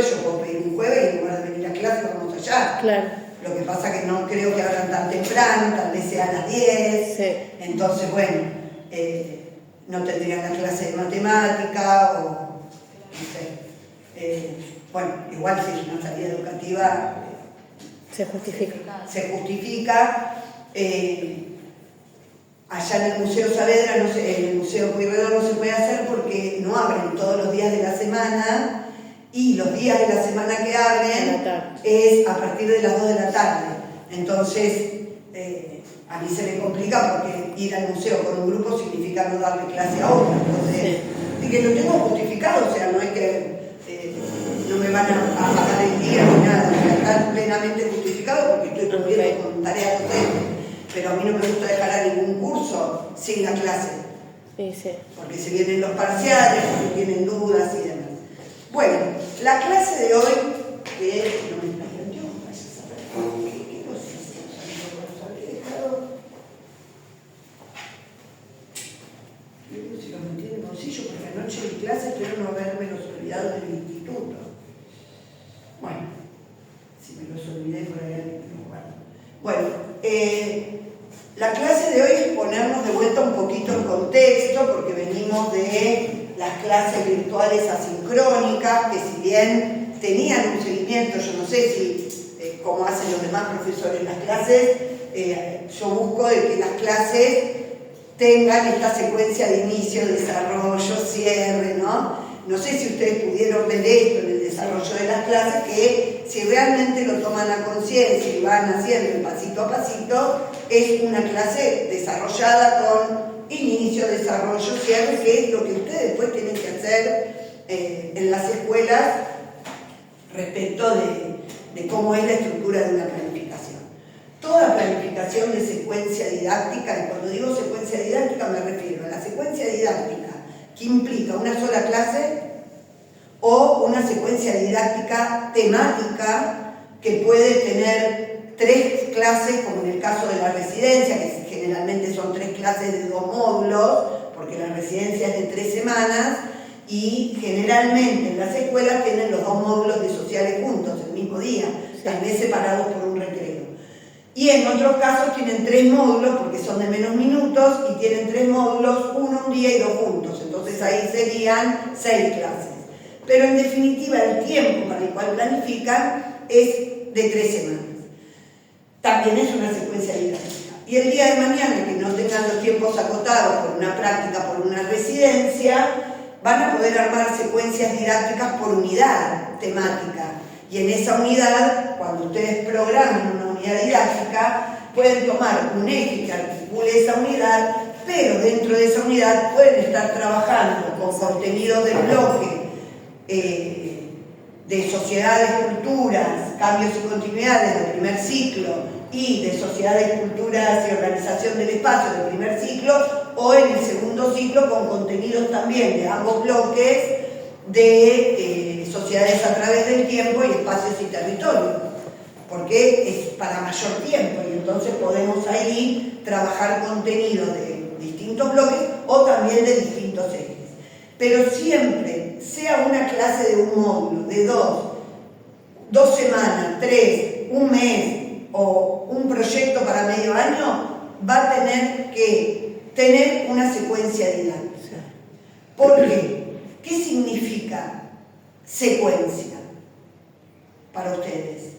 yo puedo pedir un jueves y en lugar de venir a clase vamos allá. Claro. Lo que pasa que no creo que abran tan temprano, tal vez sea a las 10. Sí. Entonces, bueno, no tendrían la clase de matemática o, no sé. Bueno, igual si es una salida educativa... Se justifica. Se justifica. Allá en el Museo Saavedra, no sé, en el Museo Pueyrredón no se puede hacer porque no abren todos los días de la semana. Y los días de la semana que abren es a partir de las 2 de la tarde. Entonces, a mí se me complica porque ir al museo con un grupo significa no darle clase a otro. Entonces, y que lo tengo justificado, o sea, no es que no me van a pagar el día ni nada, o sea, está plenamente justificado porque estoy cumpliendo con tareas docentes. Pero a mí no me gusta dejar a ningún curso sin la clase. Sí. Porque se vienen los parciales, porque tienen dudas y demás. Bueno, la clase de hoy, que no me planteó, vaya a saber qué cosas los habré dejado. Yo creo que si los metí en el bolsillo, porque anoche en clase espero no haberme los olvidado del instituto. Bueno, si me los olvidé por ahí, no guardo. Bueno, la clase de hoy es ponernos de vuelta un poquito en contexto, porque venimos de las clases virtuales asincrónicas, que si bien tenían un seguimiento, yo no sé si, como hacen los demás profesores en las clases, yo busco de que las clases tengan esta secuencia de inicio, desarrollo, cierre, ¿no? No sé si ustedes pudieron ver esto en el desarrollo de las clases, que si realmente lo toman a conciencia y van haciendo pasito a pasito, es una clase desarrollada con inicio, desarrollo, cierre, que es lo que ustedes después tienen que hacer en las escuelas respecto de cómo es la estructura de una planificación. Toda planificación de secuencia didáctica, y cuando digo secuencia didáctica me refiero a la secuencia didáctica que implica una sola clase o una secuencia didáctica temática que puede tener 3 clases, como en el caso de la residencia, que generalmente son 3 clases de 2 módulos, porque la residencia es de 3 semanas, y generalmente en las escuelas tienen los 2 módulos de sociales juntos el mismo día, tal vez separados por un recreo. Y en otros casos tienen 3 módulos, porque son de menos minutos, y tienen 3 módulos, uno un día y 2 juntos, entonces ahí serían 6 clases. Pero en definitiva el tiempo para el cual planifican es de 3 semanas. También es una secuencia didáctica. Y el día de mañana, que no tengan los tiempos acotados por una práctica, por una residencia, van a poder armar secuencias didácticas por unidad temática. Y en esa unidad, cuando ustedes programen una unidad didáctica, pueden tomar un eje que articule esa unidad, pero dentro de esa unidad pueden estar trabajando con contenidos del bloque de sociedades, culturas, cambios y continuidades del primer ciclo, y de sociedades, culturas y organización del espacio del primer ciclo, o en el segundo ciclo con contenidos también de ambos bloques de sociedades a través del tiempo y espacios y territorios, porque es para mayor tiempo y entonces podemos ahí trabajar contenidos de distintos bloques o también de distintos ejes. Pero siempre, sea una clase de un módulo, de 2 semanas, 3, un mes, o un proyecto para medio año, va a tener que tener una secuencia didáctica. ¿Por qué? ¿Qué significa secuencia para ustedes?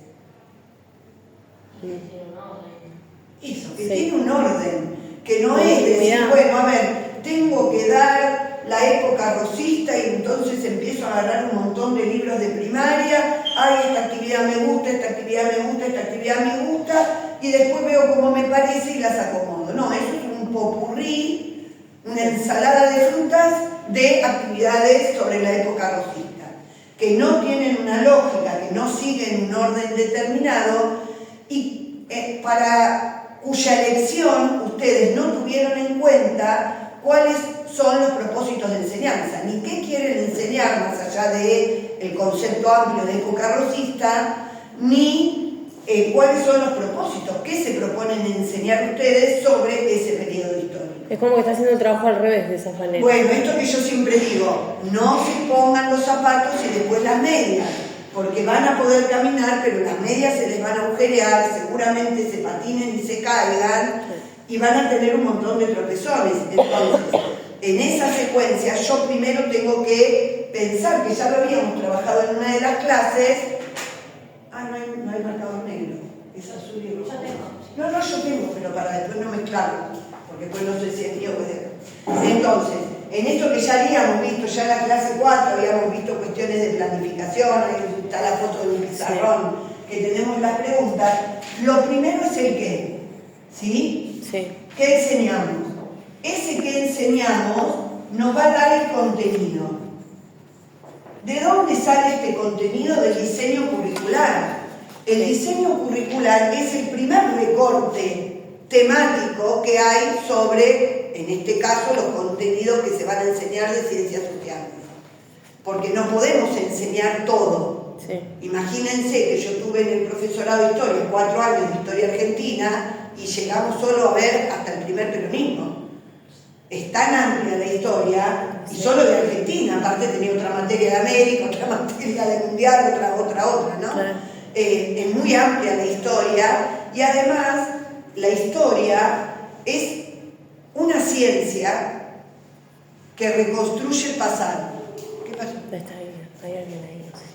Eso, que tiene un orden, que no es decir, bueno, a ver, tengo que dar la época rosista y entonces empiezo a agarrar un montón de libros de primaria, ay, esta actividad me gusta, esta actividad me gusta, esta actividad me gusta, y después veo cómo me parece y las acomodo. No, eso es un popurrí, una ensalada de frutas de actividades sobre la época rosista, que no tienen una lógica, que no siguen un orden determinado y para cuya elección ustedes no tuvieron en cuenta cuáles son los propósitos de enseñanza, ni qué quieren enseñar más allá del concepto amplio de época rosista, ni cuáles son los propósitos, qué se proponen enseñar ustedes sobre ese periodo histórico. Es como que está haciendo el trabajo al revés de esa manera. Bueno, esto que yo siempre digo, no se pongan los zapatos y después las medias, porque van a poder caminar, pero las medias se les van a agujerear, seguramente se patinen y se caigan, y van a tener un montón de tropezones. Entonces, en esa secuencia, yo primero tengo que pensar, que ya lo habíamos trabajado en una de las clases. No hay marcador negro, es azul y rojo. No, yo tengo, pero para después no mezclarlo, porque después no sé si es mío o es de... Entonces, en esto que ya habíamos visto, ya en la clase 4 habíamos visto cuestiones de planificación, ahí está la foto de un pizarrón, que tenemos las preguntas. Lo primero es el qué, ¿sí? Sí. ¿Qué enseñamos? Ese que enseñamos nos va a dar el contenido. ¿De dónde sale este contenido? Del diseño curricular. El diseño curricular es el primer recorte temático que hay sobre, en este caso, los contenidos que se van a enseñar de ciencias sociales. Porque no podemos enseñar todo. Sí. Imagínense que yo tuve en el profesorado de historia 4 años de historia argentina y llegamos solo a ver hasta el primer peronismo. Es tan amplia la historia, y solo de Argentina, aparte tenía otra materia de América, otra materia de Mundial, otra, ¿no? Claro. Es muy amplia la historia, y además la historia es una ciencia que reconstruye el pasado. ¿Qué pasó? Está ahí, hay alguien ahí, no sé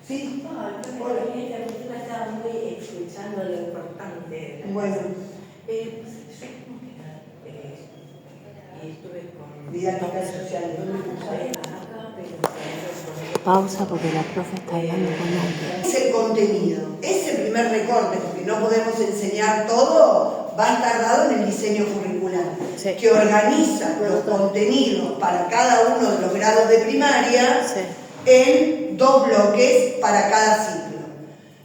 si... ¿Sí? No, el profesor estaba muy escuchando lo importante. Bueno. Yo como que estuve con... Didácticas sociales, ¿dónde puse? Pausa porque la profe está hablando con alguien. Es el contenido. Ese primer recorte, porque no podemos enseñar todo, va a estar dado en el diseño curricular, Sí. que organiza los contenidos para cada uno de los grados de primaria en 2 bloques para cada ciclo.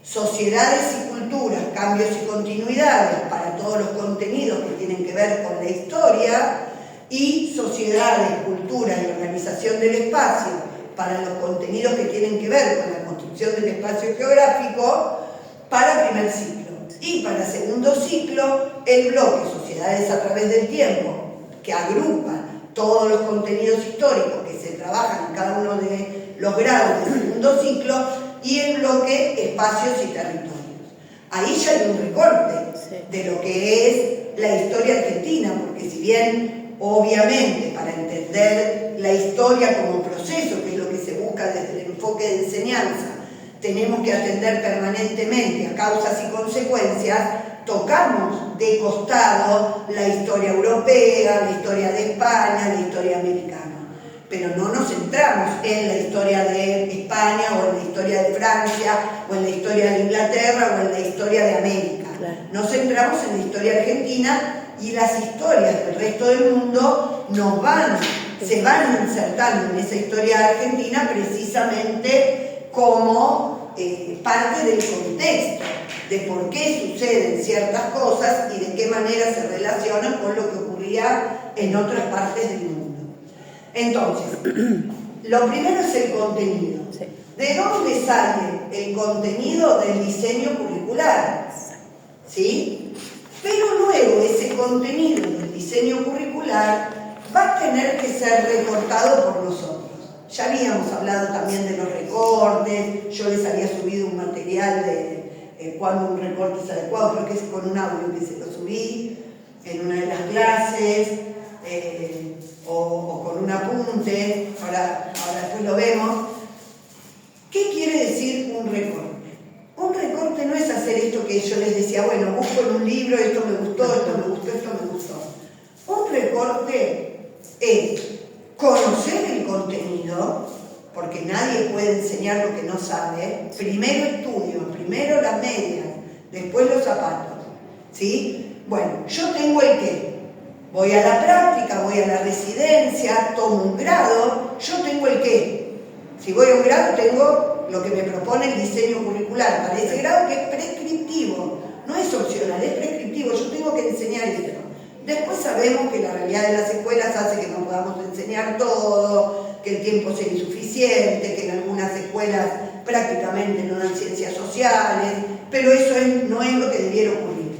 Sociedades y culturas, cambios y continuidades para todos los contenidos que tienen que ver con la historia, y sociedades, culturas y organización del espacio para los contenidos que tienen que ver con la construcción del espacio geográfico para primer ciclo. Y para segundo ciclo, el bloque Sociedades a través del tiempo, que agrupa todos los contenidos históricos que se trabajan en cada uno de los grados del segundo ciclo, y el bloque Espacios y Territorios. Ahí ya hay un recorte de lo que es la historia argentina, porque si bien obviamente para entender la historia como proceso, que es lo que se busca desde el enfoque de enseñanza, tenemos que atender permanentemente a causas y consecuencias, tocamos de costado la historia europea, la historia de España, la historia americana, pero no nos centramos en la historia de España o en la historia de Francia o en la historia de Inglaterra o en la historia de América. Claro. Nos centramos en la historia argentina, y las historias del resto del mundo se van insertando en esa historia argentina precisamente como parte del contexto de por qué suceden ciertas cosas y de qué manera se relacionan con lo que ocurría en otras partes del mundo. Entonces, lo primero es el contenido. Sí. ¿De dónde sale el contenido del diseño curricular? ¿Sí? Pero luego ese contenido del diseño curricular va a tener que ser recortado por nosotros. Ya habíamos hablado también de los recortes, yo les había subido un material de cuando un recorte es adecuado, creo que es con un audio que se lo subí en una de las clases, o con un apunte, ahora después lo vemos. ¿Qué quiere decir un recorte? Un recorte no es hacer esto que yo les decía, bueno, busco en un libro, esto me gustó, esto me gustó, esto me gustó. Un recorte es conocer el contenido, porque nadie puede enseñar lo que no sabe. Primero estudio, primero las medias, después los zapatos. ¿Sí? Bueno, yo tengo el qué. Voy a la práctica, voy a la residencia, tomo un grado, yo tengo el qué. Si voy a un grado tengo lo que me propone el diseño curricular para ese grado, que es prescriptivo, no es opcional, es prescriptivo, yo tengo que enseñar esto. Después sabemos que la realidad de las escuelas hace que no podamos enseñar todo, que el tiempo sea insuficiente, que en algunas escuelas prácticamente no dan ciencias sociales, pero eso no es lo que debiera ocurrir,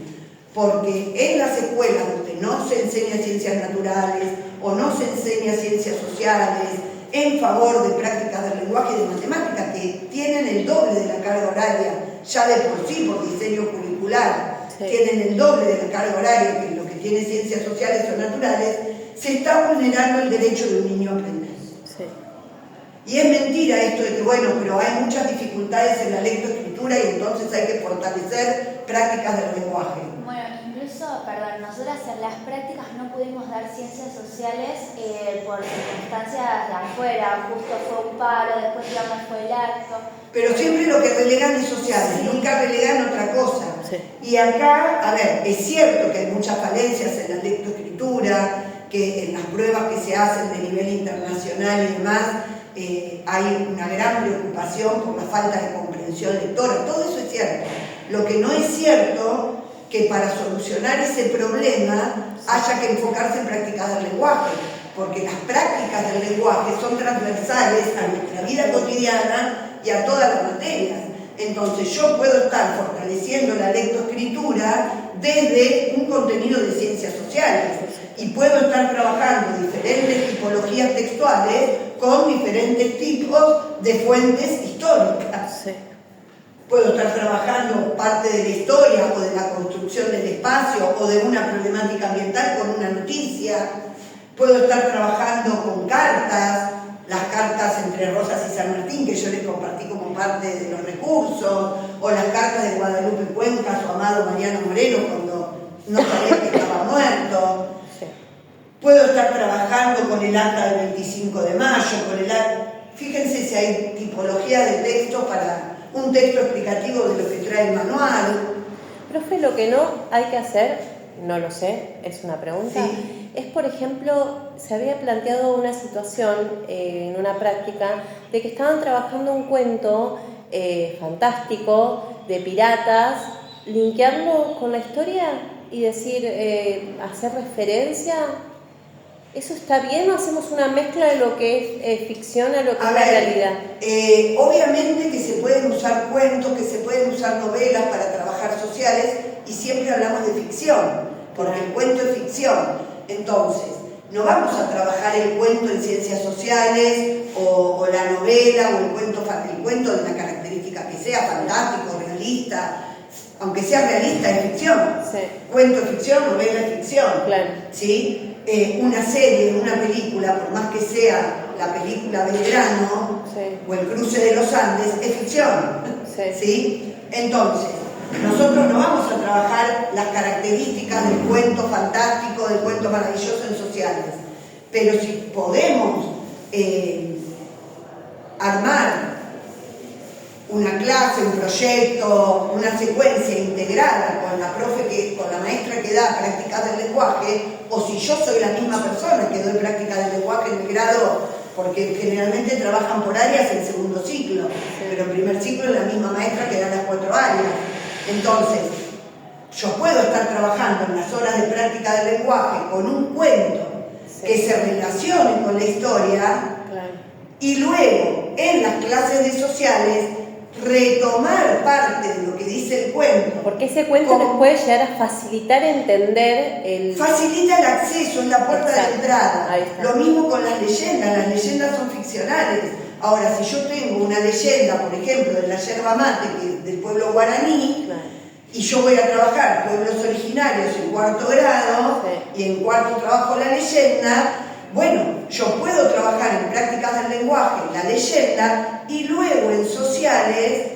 porque en las escuelas donde no se enseña ciencias naturales o no se enseña ciencias sociales, en favor de prácticas del lenguaje y de matemática que tienen el doble de la carga horaria, ya de por sí, por diseño curricular, tienen el doble de la carga horaria que lo que tiene ciencias sociales o naturales, se está vulnerando el derecho de un niño a aprender. Sí. Y es mentira esto de que, bueno, pero hay muchas dificultades en la lectoescritura y entonces hay que fortalecer prácticas del lenguaje. Bueno, incluso, perdón, nosotras en las prácticas no pudimos dar ciencias sociales por circunstancias de afuera, justo fue un paro, después digamos fue el acto. Pero siempre lo que relegan es sociales, nunca relegan otra cosa. Sí. Y acá, a ver, es cierto que hay muchas falencias en la lectoescritura, que en las pruebas que se hacen de nivel internacional y demás, hay una gran preocupación por la falta de comprensión lectora. Todo eso es cierto. Lo que no es cierto que para solucionar ese problema haya que enfocarse en prácticas del lenguaje, porque las prácticas del lenguaje son transversales a nuestra vida cotidiana y a todas las materias. Entonces yo puedo estar fortaleciendo la lectoescritura desde un contenido de ciencias sociales y puedo estar trabajando diferentes tipologías textuales con diferentes tipos de fuentes históricas. Sí. Puedo estar trabajando parte de la historia o de la construcción del espacio o de una problemática ambiental con una noticia. Puedo estar trabajando con cartas, las cartas entre Rosas y San Martín, que yo les compartí como parte de los recursos, o las cartas de Guadalupe Cuenca, su amado Mariano Moreno, cuando no sabía que estaba muerto. Sí. Puedo estar trabajando con el acta del 25 de mayo, con el acta... Fíjense si hay tipología de texto para un texto explicativo de lo que trae el manual. Profe, lo que no hay que hacer, no lo sé, es una pregunta, Sí. es, por ejemplo, se había planteado una situación en una práctica de que estaban trabajando un cuento fantástico de piratas, linkearlo con la historia y decir, hacer referencia. ¿Eso está bien o hacemos una mezcla de lo que es ficción a lo que es la realidad? Obviamente que se pueden usar cuentos, que se pueden usar novelas para trabajar sociales y siempre hablamos de ficción, porque el cuento es ficción. Entonces, no vamos a trabajar el cuento en ciencias sociales o la novela o el cuento de la característica que sea, fantástico, realista. Aunque sea realista, es ficción. Sí. Cuento es ficción, novela es ficción. Claro. ¿Sí? Una serie, una película, por más que sea la película Belgrano Sí. o El cruce de los Andes, es ficción. Sí. ¿Sí? Entonces, nosotros no vamos a trabajar las características del cuento fantástico, del cuento maravilloso en sociales, pero si podemos armar una clase, un proyecto, una secuencia integrada con la con la maestra que da prácticas del lenguaje, o si yo soy la misma persona que doy prácticas del lenguaje en el grado, porque generalmente trabajan por áreas en segundo ciclo, pero en primer ciclo es la misma maestra que da las 4 áreas. Entonces, yo puedo estar trabajando en las horas de práctica del lenguaje con un cuento que se relacione con la historia, Claro. y luego en las clases de sociales retomar parte de lo que dice el cuento. Porque ese cuento les puede llegar a facilitar entender el... Facilita el acceso, es la puerta Exacto. de entrada. Ahí está. Lo mismo con las leyendas son ficcionales. Ahora, si yo tengo una leyenda, por ejemplo, de la yerba mate, que es del pueblo guaraní, Claro. y yo voy a trabajar pueblos originarios en 4º grado, Sí. y en 4º trabajo la leyenda, bueno, yo puedo trabajar en prácticas del lenguaje la leyenda y luego en sociales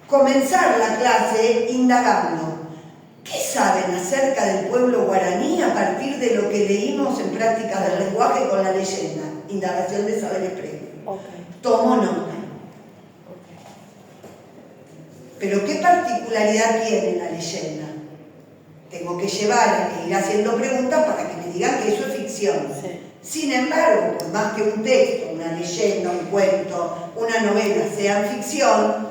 comenzar la clase indagando. ¿Qué saben acerca del pueblo guaraní a partir de lo que leímos en prácticas del lenguaje con la leyenda? Indagación de saberes previos. Okay. Tomo nota. Pero ¿qué particularidad tiene la leyenda? Tengo que llevar e ir haciendo preguntas para que me digan que eso es ficción. Sí. Sin embargo, por más que un texto, una leyenda, un cuento, una novela sean ficción,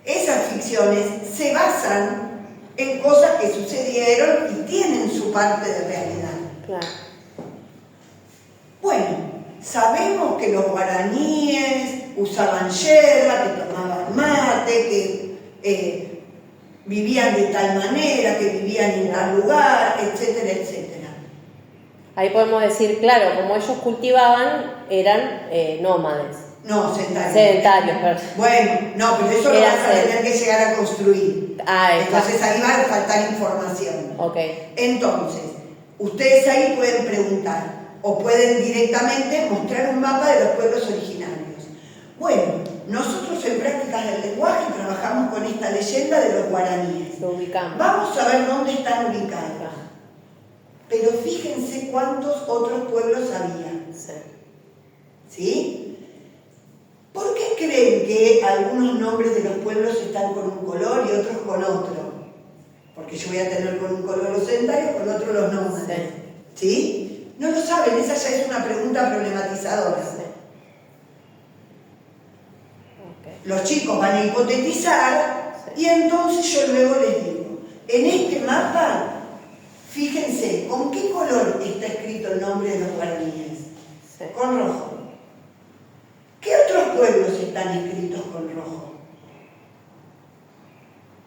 esas ficciones se basan en cosas que sucedieron y tienen su parte de realidad. Claro. Bueno, sabemos que los guaraníes usaban yerba, que tomaban mate, que vivían de tal manera, que vivían en tal lugar, etcétera, etcétera. Ahí podemos decir, claro, como ellos cultivaban, eran nómades. No, sedentarios. Sedentarios, perdón. Bueno, no, pero eso lo Eran vas a tener que llegar a construir. Está. Entonces ahí va a faltar información. Ok. Entonces, ustedes ahí pueden preguntar o pueden directamente mostrar un mapa de los pueblos originarios. Bueno, nosotros en prácticas del lenguaje trabajamos con esta leyenda de los guaraníes. Lo ubicamos. Vamos a ver dónde están ubicados. Pero fíjense cuántos otros pueblos había. Sí. ¿Sí? ¿Por qué creen que algunos nombres de los pueblos están con un color y otros con otro? Porque yo voy a tener con un color los sedentarios, con otro los nómades. ¿Sí? No lo saben, esa ya es una pregunta problematizadora. Sí. Okay. Los chicos van a hipotetizar y entonces yo luego les digo, en este mapa, fíjense, ¿con qué color está escrito el nombre de los guaraníes? Sí. Con rojo. ¿Qué otros pueblos están escritos con rojo?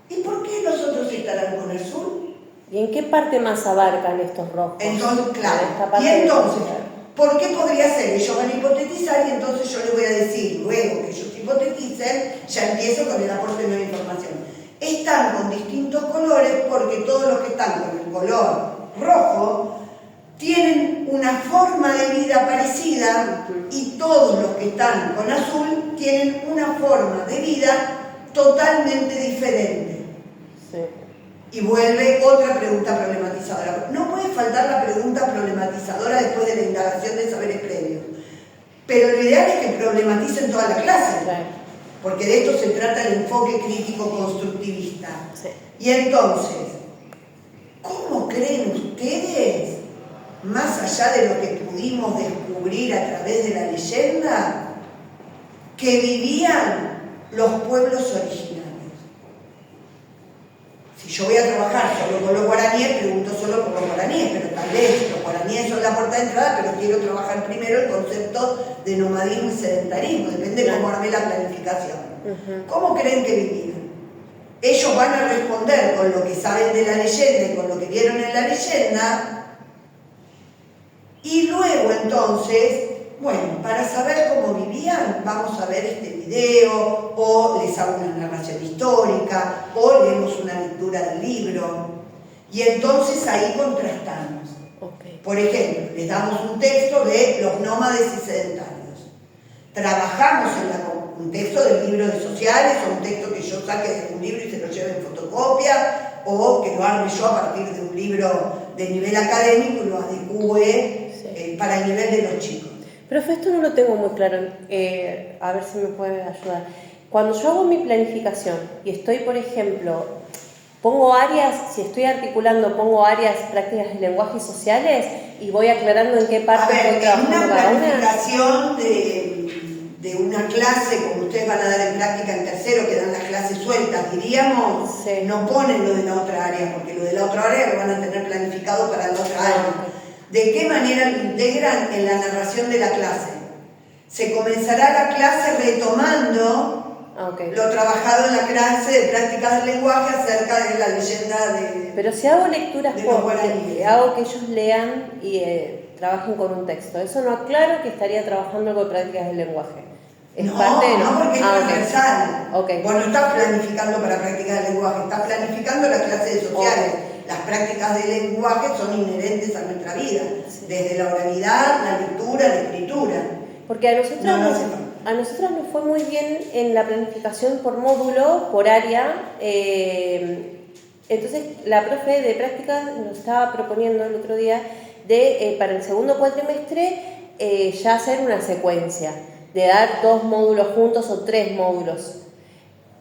¿Y por qué los otros estarán con azul? ¿Y en qué parte más abarcan estos rojos? Entonces, claro. En esta parte Y entonces, de... ¿por qué podría ser? Ellos van a hipotetizar y entonces yo les voy a decir, luego que ellos hipoteticen, ya empiezo con el aporte de nueva información. Están con distintos colores porque todos los que están con el color rojo tienen una forma de vida parecida y todos los que están con azul tienen una forma de vida totalmente diferente. Sí. Y vuelve otra pregunta problematizadora. No puede faltar la pregunta problematizadora después de la indagación de saberes previos. Pero lo ideal es que problematicen toda la clase, Sí. porque de esto se trata el enfoque crítico constructivista. Sí. Y entonces, ¿cómo creen ustedes, más allá de lo que pudimos descubrir a través de la leyenda, que vivían los pueblos originarios? Si yo voy a trabajar solo con los guaraníes, pregunto solo por los guaraníes, pero tal vez los guaraníes son la puerta de entrada, pero quiero trabajar primero el concepto de nomadismo y sedentarismo, depende de cómo armé la planificación. ¿Cómo creen que vivían? Ellos van a responder con lo que saben de la leyenda y con lo que vieron en la leyenda, y luego entonces, bueno, para saber cómo vivían, vamos a ver este video, o les hago una narración histórica, o leemos una lectura del libro, y entonces ahí contrastamos. Okay. Por ejemplo, les damos un texto de los nómades y sedentarios. Trabajamos en un texto del libro de sociales, o un texto que yo saque de un libro y se lo lleve en fotocopia, o que lo arme yo a partir de un libro de nivel académico y lo adecúe para el nivel de los chicos. Profe, esto no lo tengo muy claro, a ver si me puede ayudar. Cuando yo hago mi planificación y estoy, por ejemplo, pongo áreas, si estoy articulando, pongo áreas prácticas de lenguaje y sociales y voy aclarando en qué parte estoy trabajando en una cada una. planificación de una clase, como ustedes van a dar en práctica en tercero, que dan las clases sueltas, diríamos, Sí. no ponen lo de la otra área, porque lo de la otra área lo van a tener planificado para la otra área. ¿De qué manera lo integran en la narración de la clase? Se comenzará la clase retomando lo trabajado en la clase de prácticas del lenguaje acerca de la leyenda de... Pero si hago lecturas de los por, guaraníes. hago que ellos lean y trabajen con un texto, eso no aclaro que estaría trabajando con prácticas del lenguaje. Es No, parte de no, porque es ok. transversal. Okay. Vos no estás planificando para prácticas del lenguaje, estás planificando la clase de sociales. Las prácticas del lenguaje son inherentes a nuestra vida, Sí. desde la oralidad, la lectura, la escritura. Porque a nosotras nos fue muy bien en la planificación por módulo, por área. Entonces la profe de prácticas nos estaba proponiendo el otro día de para el segundo cuatrimestre ya hacer una secuencia, de dar 2 módulos juntos o 3 módulos.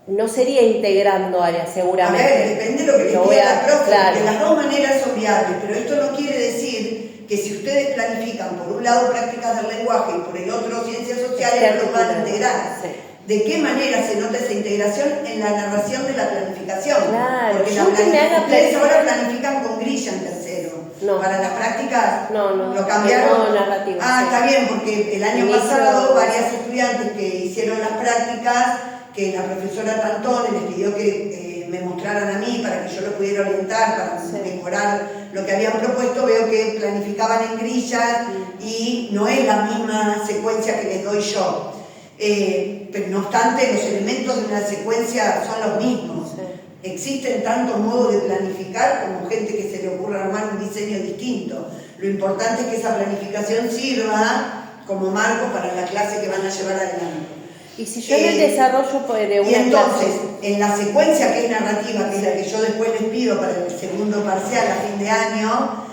No sería integrando áreas, seguramente. A ver, depende de lo que les voy diga a- la profe, claro. porque las dos maneras son viables, pero esto no quiere decir que si ustedes planifican por un lado prácticas del lenguaje y por el otro ciencias sociales, no los van a integrar. Sí. ¿De qué manera se nota esa integración? En la narración de la planificación. Claro, Porque yo que me haga ustedes planificar- ahora planifican con grilla en tercero. No. Para las prácticas No, lo cambiaron. no, narrativa, Ah, sí. está bien, porque el año Inicio- pasado varias estudiantes que hicieron las prácticas, que la profesora Tantone les pidió que me mostraran a mí para que yo lo pudiera orientar, para mejorar lo que habían propuesto, veo que planificaban en grillas y no es la misma secuencia que les doy yo. Pero no obstante, los elementos de una secuencia son los mismos. Existen tantos modos de planificar como gente que se le ocurra armar un diseño distinto. Lo importante es que esa planificación sirva como marco para la clase que van a llevar adelante. Y si yo en el desarrollo de una y entonces, clase... en la secuencia que es narrativa, que es la que yo después les pido para el segundo parcial a fin de año,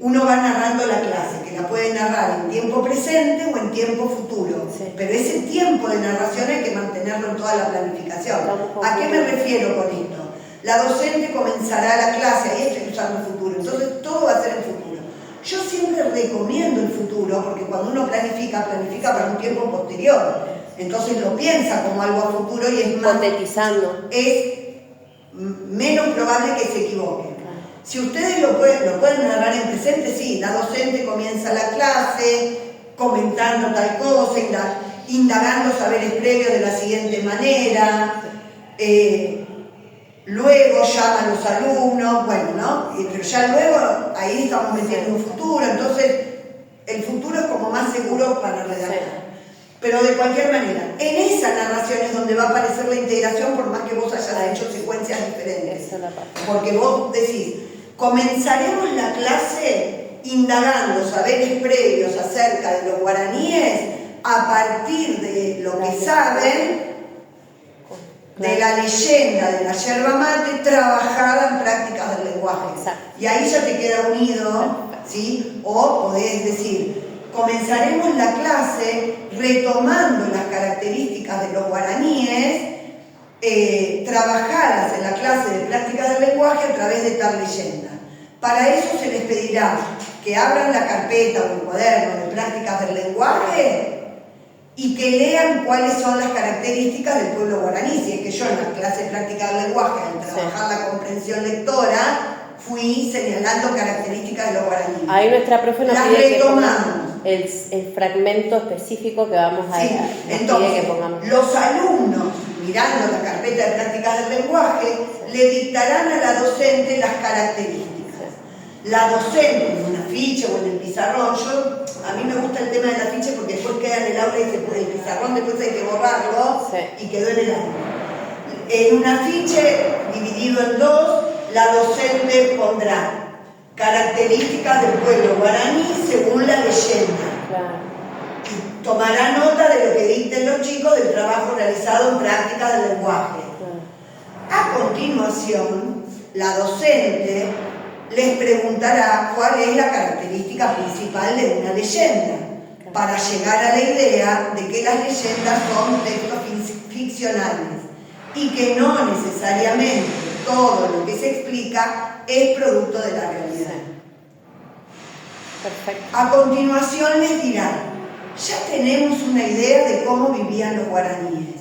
uno va narrando la clase, que la puede narrar en tiempo presente o en tiempo futuro. Pero ese tiempo de narración hay que mantenerlo en toda la planificación. ¿A qué me refiero con esto? La docente comenzará la clase, ahí estoy usando el futuro, entonces todo va a ser en futuro. Yo siempre recomiendo el futuro, porque cuando uno planifica para un tiempo posterior. Entonces lo piensa como algo a futuro y es más... Hipotetizando. Es menos probable que se equivoque. Si ustedes lo pueden narrar en presente, sí, la docente comienza la clase comentando tal cosa, indagando saberes previos de la siguiente manera, luego llama a los alumnos, bueno, ¿no? Pero ya luego ahí estamos metiendo un futuro, entonces el futuro es como más seguro para redactar. Pero de cualquier manera, en esa narración es donde va a aparecer la integración, por más que vos hayas hecho secuencias diferentes. Porque vos decís, comenzaremos la clase indagando saberes previos acerca de los guaraníes a partir de lo que saben de la leyenda de la yerba mate trabajada en prácticas del lenguaje. Y ahí ya te queda unido, ¿sí? O podés decir, comenzaremos la clase retomando las características de los guaraníes trabajadas en la clase de prácticas del lenguaje a través de tal leyenda. Para eso se les pedirá que abran la carpeta o el cuaderno de prácticas del lenguaje y que lean cuáles son las características del pueblo guaraní. Si es que yo en la clase de práctica del lenguaje, al trabajar la comprensión lectora, fui señalando características de los guaraníes. Ahí nuestra profe nos las pide retomamos. El fragmento específico que vamos a sí. Entonces, los alumnos, mirando la carpeta de prácticas del lenguaje, le dictarán a la docente las características. La docente en un afiche o en el pizarrón, a mí me gusta el tema del afiche porque después queda en el aula y el pizarrón después hay que borrarlo y quedó en el aula. En un afiche dividido en dos, la docente pondrá características del pueblo guaraní según la leyenda. Y tomará nota de lo que dicten los chicos del trabajo realizado en prácticas del lenguaje. A continuación, la docente les preguntará cuál es la característica principal de una leyenda, para llegar a la idea de que las leyendas son textos ficcionales y que no necesariamente todo lo que se explica es producto de la realidad. Perfecto. A continuación les dirá, ya tenemos una idea de cómo vivían los guaraníes,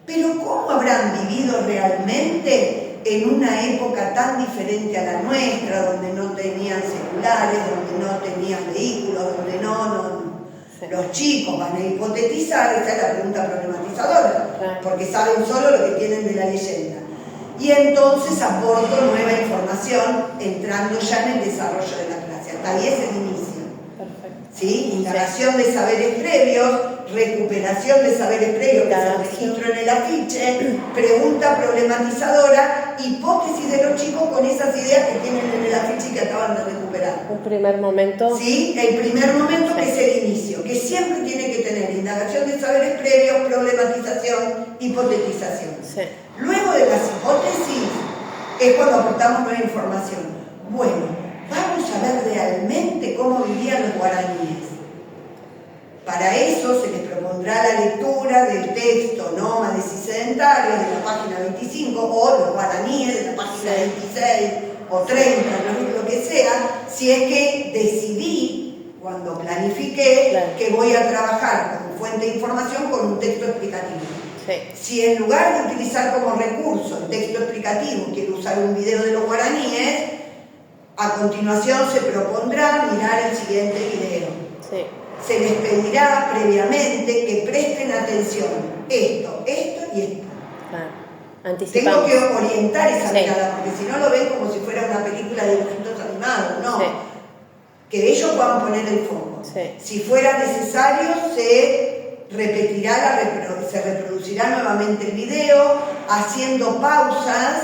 pero ¿cómo habrán vivido realmente en una época tan diferente a la nuestra, donde no tenían celulares, donde no tenían vehículos, donde no? Los chicos van a hipotetizar, esa es la pregunta problematizadora, porque saben solo lo que tienen de la leyenda. Y entonces aporto nueva información, entrando ya en el desarrollo de la clase. Hasta ahí es el inicio. ¿Sí? Indagación de saberes previos, recuperación de saberes previos, que es el registro en el afiche, pregunta problematizadora, hipótesis de los chicos con esas ideas que tienen en el afiche y que acaban de recuperar. Un primer momento. Sí, el primer momento que es el inicio, que siempre tiene que tener indagación de saberes previos, problematización, hipotetización. Luego de las hipótesis es cuando aportamos nueva información. Bueno, vamos a ver realmente cómo vivían los guaraníes. Para eso se les propondrá la lectura del texto Nómades y Sedentarios de la página 25 o los guaraníes de la página 26 o 30, lo que sea, si es que decidí, cuando planifiqué, que voy a trabajar como fuente de información con un texto explicativo. Si en lugar de utilizar como recurso el texto explicativo quiero usar un video de los guaraníes, a continuación se propondrá mirar el siguiente video. Se les pedirá previamente que presten atención. Esto y esto. Anticipamos. Tengo que orientar esa Sí. mirada, porque si no lo ven como si fuera una película de dibujitos animados, no. Sí. Que ellos puedan poner el foco. Sí. Si fuera necesario, se repetirá, se reproducirá nuevamente el video, haciendo pausas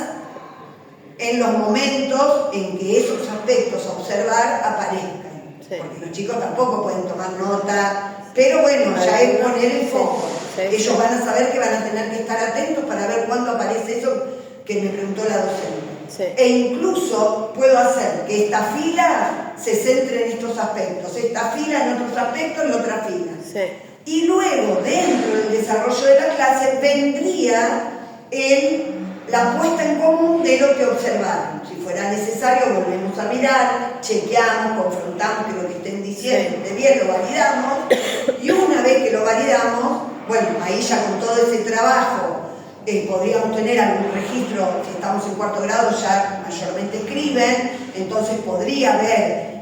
en los momentos en que esos aspectos a observar aparezcan. Sí. Porque los chicos tampoco pueden tomar nota, pero bueno, ya es poner el foco. Sí. Ellos van a saber que van a tener que estar atentos para ver cuándo aparece eso que me preguntó la docente. Sí. E incluso puedo hacer que esta fila se centre en estos aspectos, esta fila en otros aspectos y otra fila. Sí. Y luego, dentro del desarrollo de la clase, vendría la puesta en común de lo que observaron. Si fuera necesario, volvemos a mirar, chequeamos, confrontamos que lo que estén diciendo esté bien, lo validamos, y una vez que lo validamos, bueno, ahí ya con todo ese trabajo podríamos tener algún registro. Si estamos en cuarto grado ya mayormente escriben, entonces podría haber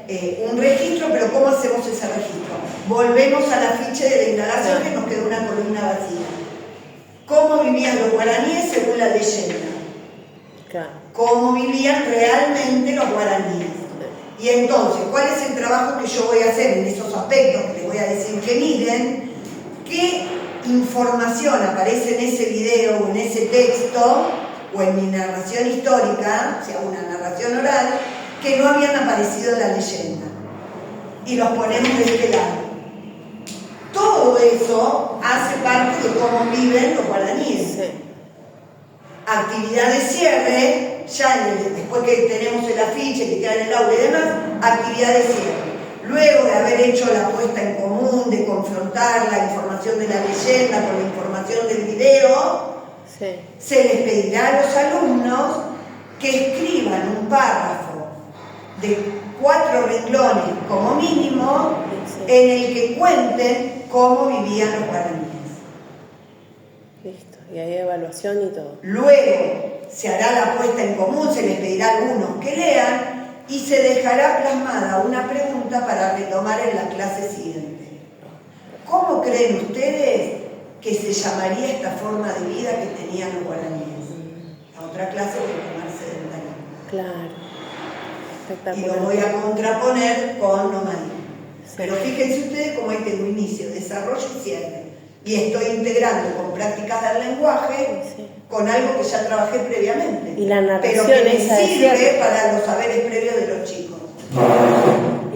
un registro, pero ¿cómo hacemos ese registro? Volvemos al afiche de la indagación, que nos quedó una columna vacía. ¿Cómo vivían los guaraníes según la leyenda? Claro. ¿Cómo vivían realmente los guaraníes? Y entonces, ¿cuál es el trabajo que yo voy a hacer en esos aspectos que les voy a decir que miren? ¿Qué información aparece en ese video o en ese texto o en mi narración histórica, o sea, una narración oral, que no habían aparecido en la leyenda? Y los ponemos de este lado. Todo eso hace parte de cómo viven los guaraníes. Sí. Actividad de cierre, ya después que tenemos el afiche que queda en el aula y demás, actividad de cierre. Luego de haber hecho la puesta en común, de confrontar la información de la leyenda con la información del video, Sí. se les pedirá a los alumnos que escriban un párrafo de 4 renglones como mínimo, en el que cuenten cómo vivían los guaraníes. Listo. Y hay evaluación y todo. Luego se hará la puesta en común, se les pedirá a algunos que lean y se dejará plasmada una pregunta para retomar en la clase siguiente. ¿Cómo creen ustedes que se llamaría esta forma de vida que tenían los guaraníes? La otra clase de tomar sedentarismo. Claro. Y Espectacular. lo voy a contraponer con nomadismo. Sí. Pero fíjense ustedes cómo ahí tengo inicio, desarrollo y cierre. Y estoy integrando con prácticas del lenguaje Sí. con algo que ya trabajé previamente. Y la narración pero que me esa de sirve cierre. para los saberes previos de los chicos.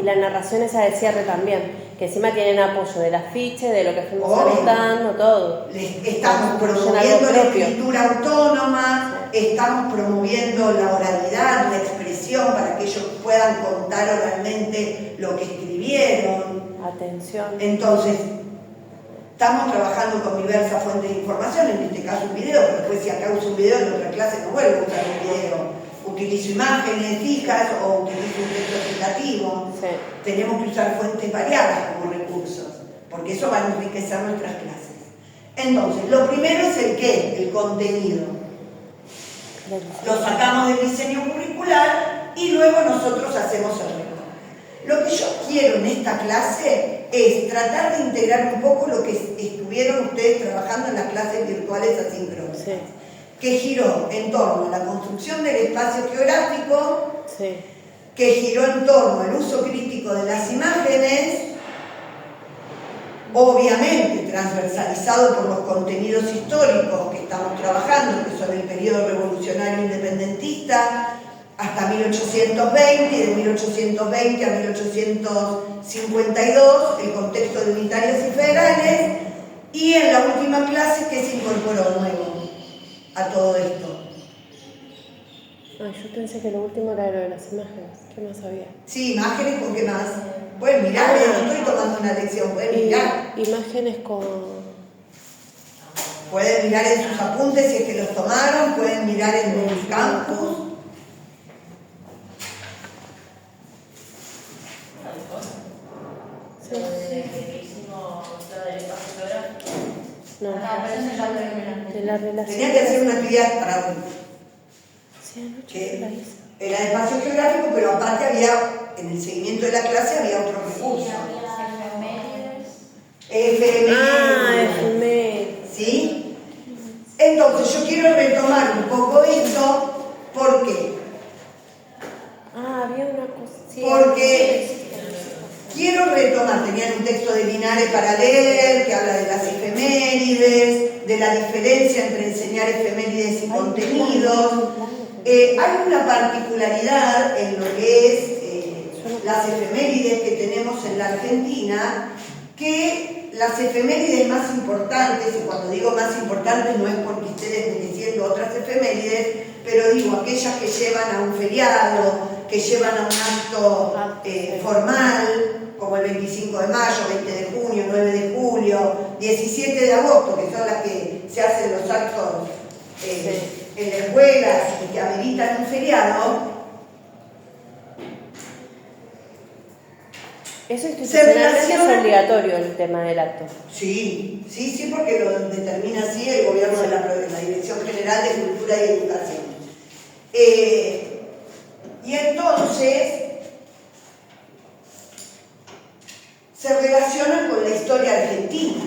Y la narración esa de cierre también, que encima tienen apoyo del afiche, de lo que fuimos Obvio. anotando, todo. Estamos Construyen promoviendo algo la propio. escritura autónoma, estamos promoviendo la oralidad, la expresión, para que ellos puedan contar oralmente lo que escribieron. Atención. Entonces, estamos trabajando con diversas fuentes de información, en este caso un video, pero después si acá uso un video, en otra clase no vuelvo a usar un video. Utilizo imágenes fijas o utilizo un texto explicativo. Sí. Tenemos que usar fuentes variadas como recursos, porque eso va a enriquecer nuestras clases. Entonces, lo primero es el qué, el contenido. Lo sacamos del diseño curricular y luego nosotros hacemos el recorte. Lo que yo quiero en esta clase es tratar de integrar un poco lo que estuvieron ustedes trabajando en las clases virtuales asíncronas, Sí. que giró en torno a la construcción del espacio geográfico, Sí. que giró en torno al uso crítico de las imágenes, obviamente transversalizado por los contenidos históricos que estamos trabajando, que son el periodo revolucionario independentista hasta 1820, y de 1820 a 1852, el contexto de unitarios y federales, y en la última clase que se incorporó nuevo a todo esto. Ay, yo pensé que lo último era lo de las imágenes. ¿Qué más había? Sí, imágenes, ¿con qué más? Pueden mirar, no estoy tomando una lección, pueden mirar. Imágenes con... Pueden mirar en sus apuntes si es que los tomaron, pueden mirar en el campus. Sí. No, No, pero eso ya lo terminó. de la relación. Tenía que hacer una actividad para Sí, anoche que se la hice. era de espacio geográfico, pero aparte había, en el seguimiento de la clase había otro recurso. Efemérides. FM. Ah, efemérides. ¿Sí? Entonces yo quiero retomar un poco esto, ¿por qué? Había una cosa. Sí, Porque quiero retomar, tenían un texto de Linares para leer, que habla de las efemérides, de la diferencia entre enseñar efemérides y contenidos. Hay una particularidad en lo que es las efemérides que tenemos en la Argentina, que las efemérides más importantes, y cuando digo más importantes no es porque ustedes mereciendo otras efemérides, pero digo aquellas que llevan a un feriado, que llevan a un acto formal, como el 25 de mayo, 20 de junio, 9 de julio, 17 de agosto, que son las que se hacen los actos en la escuela y que ameritan un feriado. Eso institucionalmente es relaciona... obligatorio el tema del acto. Sí, porque lo determina así el gobierno de la Dirección General de Cultura y Educación. Y entonces se relacionan con la historia argentina.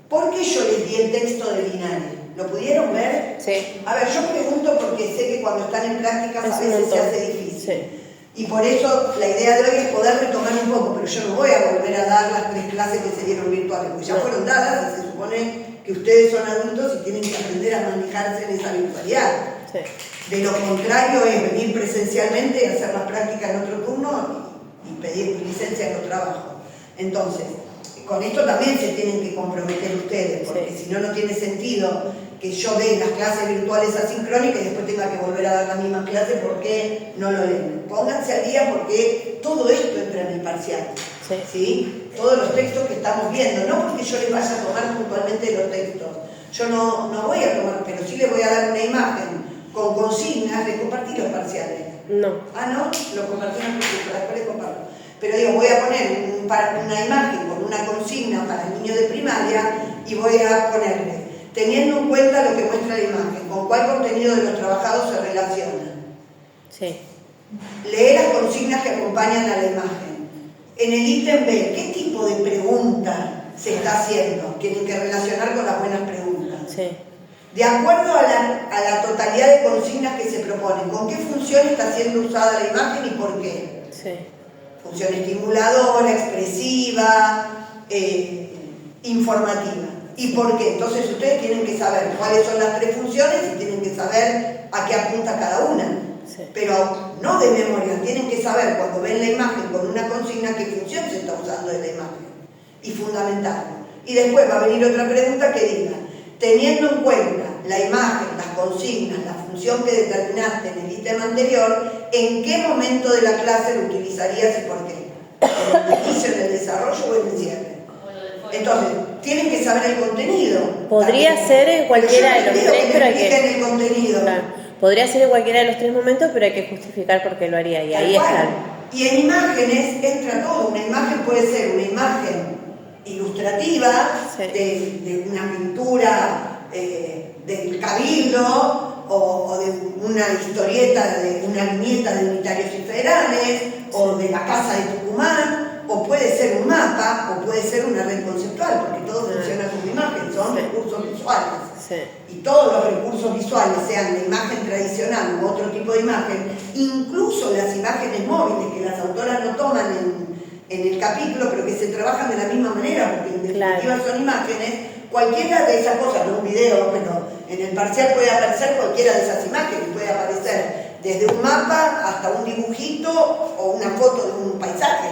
¿Por qué yo les di el texto de Linares? ¿Lo pudieron ver? Sí. A ver, yo pregunto porque sé que cuando están en prácticas a veces se hace difícil. Sí. Y por eso la idea de hoy es poder retomar un poco, pero yo no voy a volver a dar las 3 clases que se dieron virtuales, porque ya fueron dadas y se supone que ustedes son adultos y tienen que aprender a manejarse en esa virtualidad. Sí. De lo contrario es venir presencialmente, hacer las prácticas en otro turno y pedir licencia en los trabajos. Entonces, con esto también se tienen que comprometer ustedes, porque si no, no tiene sentido que yo dé las clases virtuales asincrónicas y después tenga que volver a dar la misma clase porque no lo leen. Pónganse al día porque todo esto entra en el parcial. ¿Sí? Todos los textos que estamos viendo, no porque yo les vaya a tomar puntualmente los textos. Yo no voy a tomar, pero sí les voy a dar una imagen con consignas de compartir los parciales. No. No, lo compartimos porque después les comparto. Pero digo, voy a poner una imagen con una consigna para el niño de primaria y voy a ponerle, teniendo en cuenta lo que muestra la imagen, con cuál contenido de los trabajados se relaciona. Sí. Lee las consignas que acompañan a la imagen. En el ítem B, ¿qué tipo de pregunta se está haciendo? Tienen que relacionar con las buenas preguntas. Sí. De acuerdo a la totalidad de consignas que se proponen, ¿con qué función está siendo usada la imagen y por qué? Sí. Función estimuladora, expresiva, informativa. ¿Y por qué? Entonces ustedes tienen que saber cuáles son las 3 funciones y tienen que saber a qué apunta cada una. Sí. Pero no de memoria, tienen que saber cuando ven la imagen con una consigna qué función se está usando de la imagen y fundamentarlo. Y después va a venir otra pregunta que diga, teniendo en cuenta la imagen, las consignas, la función que determinaste en el ítem anterior, ¿en qué momento de la clase lo utilizarías y por qué? ¿En el inicio, en el desarrollo o en el cierre? Entonces, tienen que saber el contenido. Podría también. ser en cualquiera de los 3, pero hay que... el contenido. Claro. Podría ser en cualquiera de los 3 momentos, pero hay que justificar por qué lo haría. Y ahí está. Y en imágenes entra todo. Una imagen puede ser una imagen ilustrativa de una pintura del Cabildo o de una historieta, de una viñeta de Unitarios y Federales o de la Casa de Tucumán, o puede ser un mapa o puede ser una red conceptual, porque todo funciona como imagen, son recursos visuales. Y todos los recursos visuales, sean de imagen tradicional u otro tipo de imagen, incluso las imágenes móviles que las autoras no toman en el capítulo, pero que se trabajan de la misma manera, porque en definitiva son imágenes, cualquiera de esas cosas, no un video, pero en el parcial puede aparecer cualquiera de esas imágenes, puede aparecer desde un mapa hasta un dibujito o una foto de un paisaje,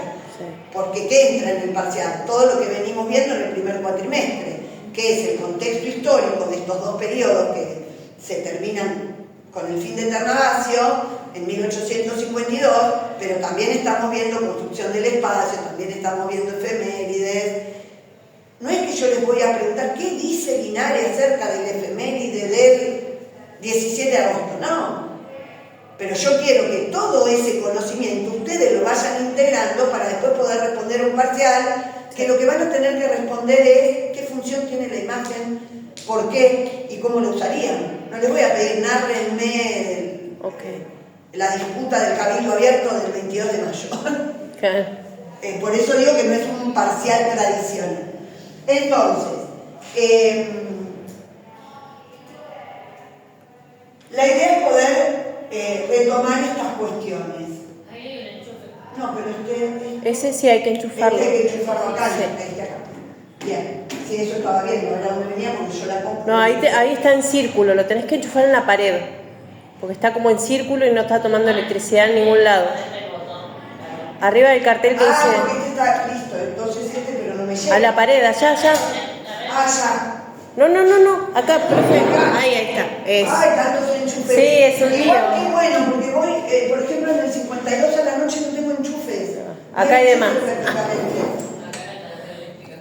porque ¿qué entra en el parcial? Todo lo que venimos viendo en el primer cuatrimestre, que es el contexto histórico de estos 2 periodos que se terminan con el fin de Ternavasio en 1852, pero también estamos viendo construcción del espacio, también estamos viendo efemérides. No es que yo les voy a preguntar qué dice Linares acerca del efeméride del 17 de agosto, no. Pero yo quiero que todo ese conocimiento ustedes lo vayan integrando para después poder responder un parcial, que lo que van a tener que responder es qué función tiene la imagen, por qué y cómo lo usarían. No les voy a pedir nárrenme la disputa del Cabildo Abierto del 22 de mayo. Por eso digo que no es un parcial tradicional. Entonces, La idea es poder retomar estas cuestiones. Ahí hay un enchufe. No, pero Ese sí hay que enchufarlo. hay que enchufarlo acá, Sí. este acá. Bien, sí, eso estaba bien, no era donde venía porque yo la compro. No, ahí está en círculo, lo tenés que enchufar en la pared. Porque está como en círculo y no está tomando electricidad en ningún lado. El botón. Arriba del cartel que porque dice este está listo, entonces pero no me llega. a la pared, allá. Ah, ya. No, acá, profe. Ahí está. Es. Ay, tantos enchufes. Sí, es un Igual lío. que bueno, porque voy, por ejemplo, en el 52 a la noche no tengo enchufes. Acá hay de más. Prácticamente. Acá en la tercera eléctrica.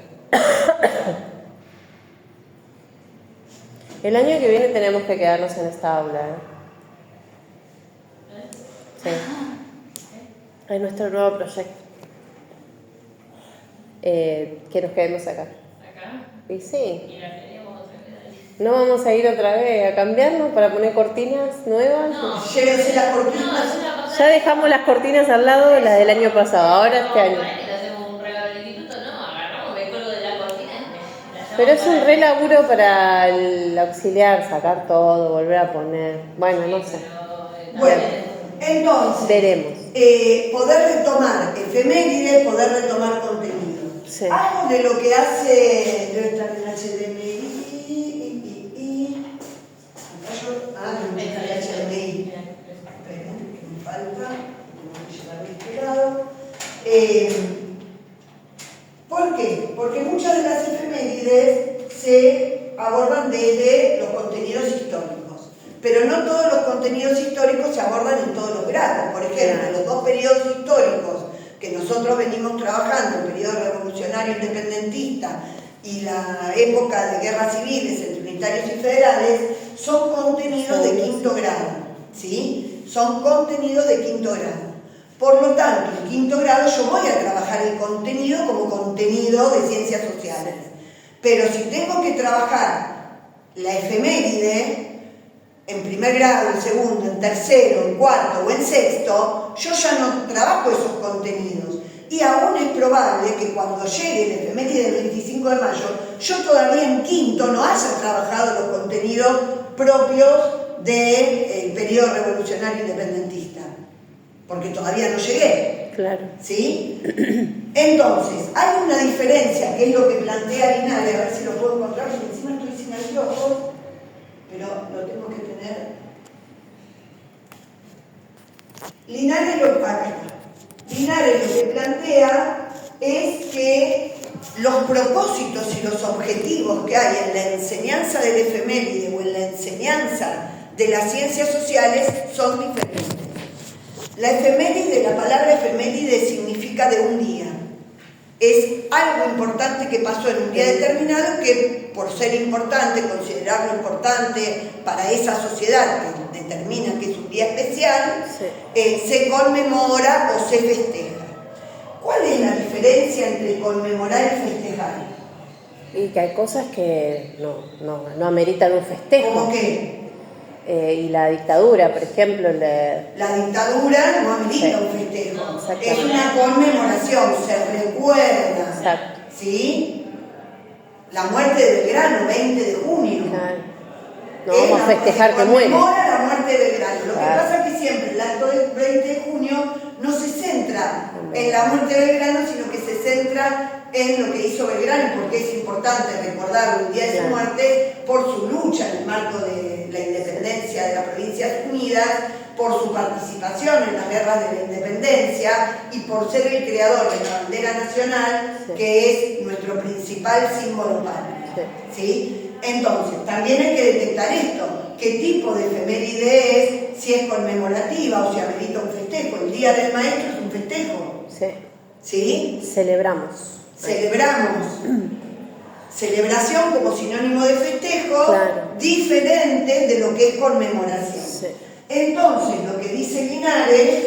El año que viene tenemos que quedarnos en esta aula. Sí. Es nuestro nuevo proyecto. Que nos quedemos acá. Acá. Y sí. Y la queríamos otra vez ahí. ¿No vamos a ir otra vez a cambiarnos para poner cortinas nuevas? No. Llévense las No, cortinas. es una cosa. Ya dejamos las cortinas al lado, las del año pasado, ahora este año. Bueno, le hacemos un regalo al instituto, no, agarramos, me colgo de la cortina y la llevamos Pero es un para- re laburo para el auxiliar, sacar todo, volver a poner. Bueno, no sé. Bueno, entonces, Veremos. poder retomar efemérides, poder retomar contenido. Sí. Algo de lo que hace, debe estar en HDMI. No está en HDMI. Esperen, que me falta, tengo que llevar de este lado. ¿Por qué? Porque muchas de las efemérides se abordan desde los contenidos históricos, pero no todos los contenidos históricos se abordan en todos los grados. Por ejemplo, los dos periodos históricos que nosotros venimos trabajando, el periodo revolucionario independentista y la época de guerras civiles entre unitarios y federales, son contenidos de quinto grado, ¿sí? Son contenidos de quinto grado. Por lo tanto, en quinto grado yo voy a trabajar el contenido como contenido de ciencias sociales. Pero si tengo que trabajar la efeméride, en primer grado, en segundo, en tercero, en cuarto o en sexto, yo ya no trabajo esos contenidos. Y aún es probable que cuando llegue la efeméride del 25 de mayo, yo todavía en quinto no haya trabajado los contenidos propios del periodo revolucionario independentista, porque todavía no llegué. Claro. ¿Sí? Entonces, hay una diferencia, que es lo que plantea Linares, a ver si lo puedo encontrar, porque encima estoy sin anteojos, pero lo tengo que tener. Linares lo que plantea es que los propósitos y los objetivos que hay en la enseñanza del efeméride o en la enseñanza de las ciencias sociales son diferentes. La efeméride, la palabra efeméride significa de un día. Es algo importante que pasó en un día determinado que, por ser importante, considerarlo importante para esa sociedad que determina que es un día especial, se conmemora o se festeja. ¿Cuál es la diferencia entre conmemorar y festejar? Y que hay cosas que no ameritan un festejo. ¿Cómo qué? Y la dictadura, por ejemplo. La dictadura no amerita un festejo. Es una conmemoración, se recuerda. Exacto. ¿Sí? La muerte de Belgrano, 20 de junio. Claro. No vamos a festejar que muere. Conmemora la muerte de Belgrano. Lo Claro. que pasa es que siempre el acto del 20 de junio no se centra en la muerte de Belgrano, sino que se centra en lo que hizo Belgrano, porque es importante recordarlo el día de su muerte por su lucha en el marco de la independencia de las Provincias Unidas, por su participación en las guerras de la independencia y por ser el creador de la bandera nacional, que es nuestro principal símbolo patrio. ¿Sí? Entonces, también hay que detectar esto, qué tipo de efeméride es, si es conmemorativa o si amerita un festejo. El Día del Maestro es un festejo. Sí. ¿Sí? Celebramos. Celebramos. Celebración como sinónimo de festejo, Claro. diferente de lo que es conmemoración. Sí. Entonces, lo que dice Linares,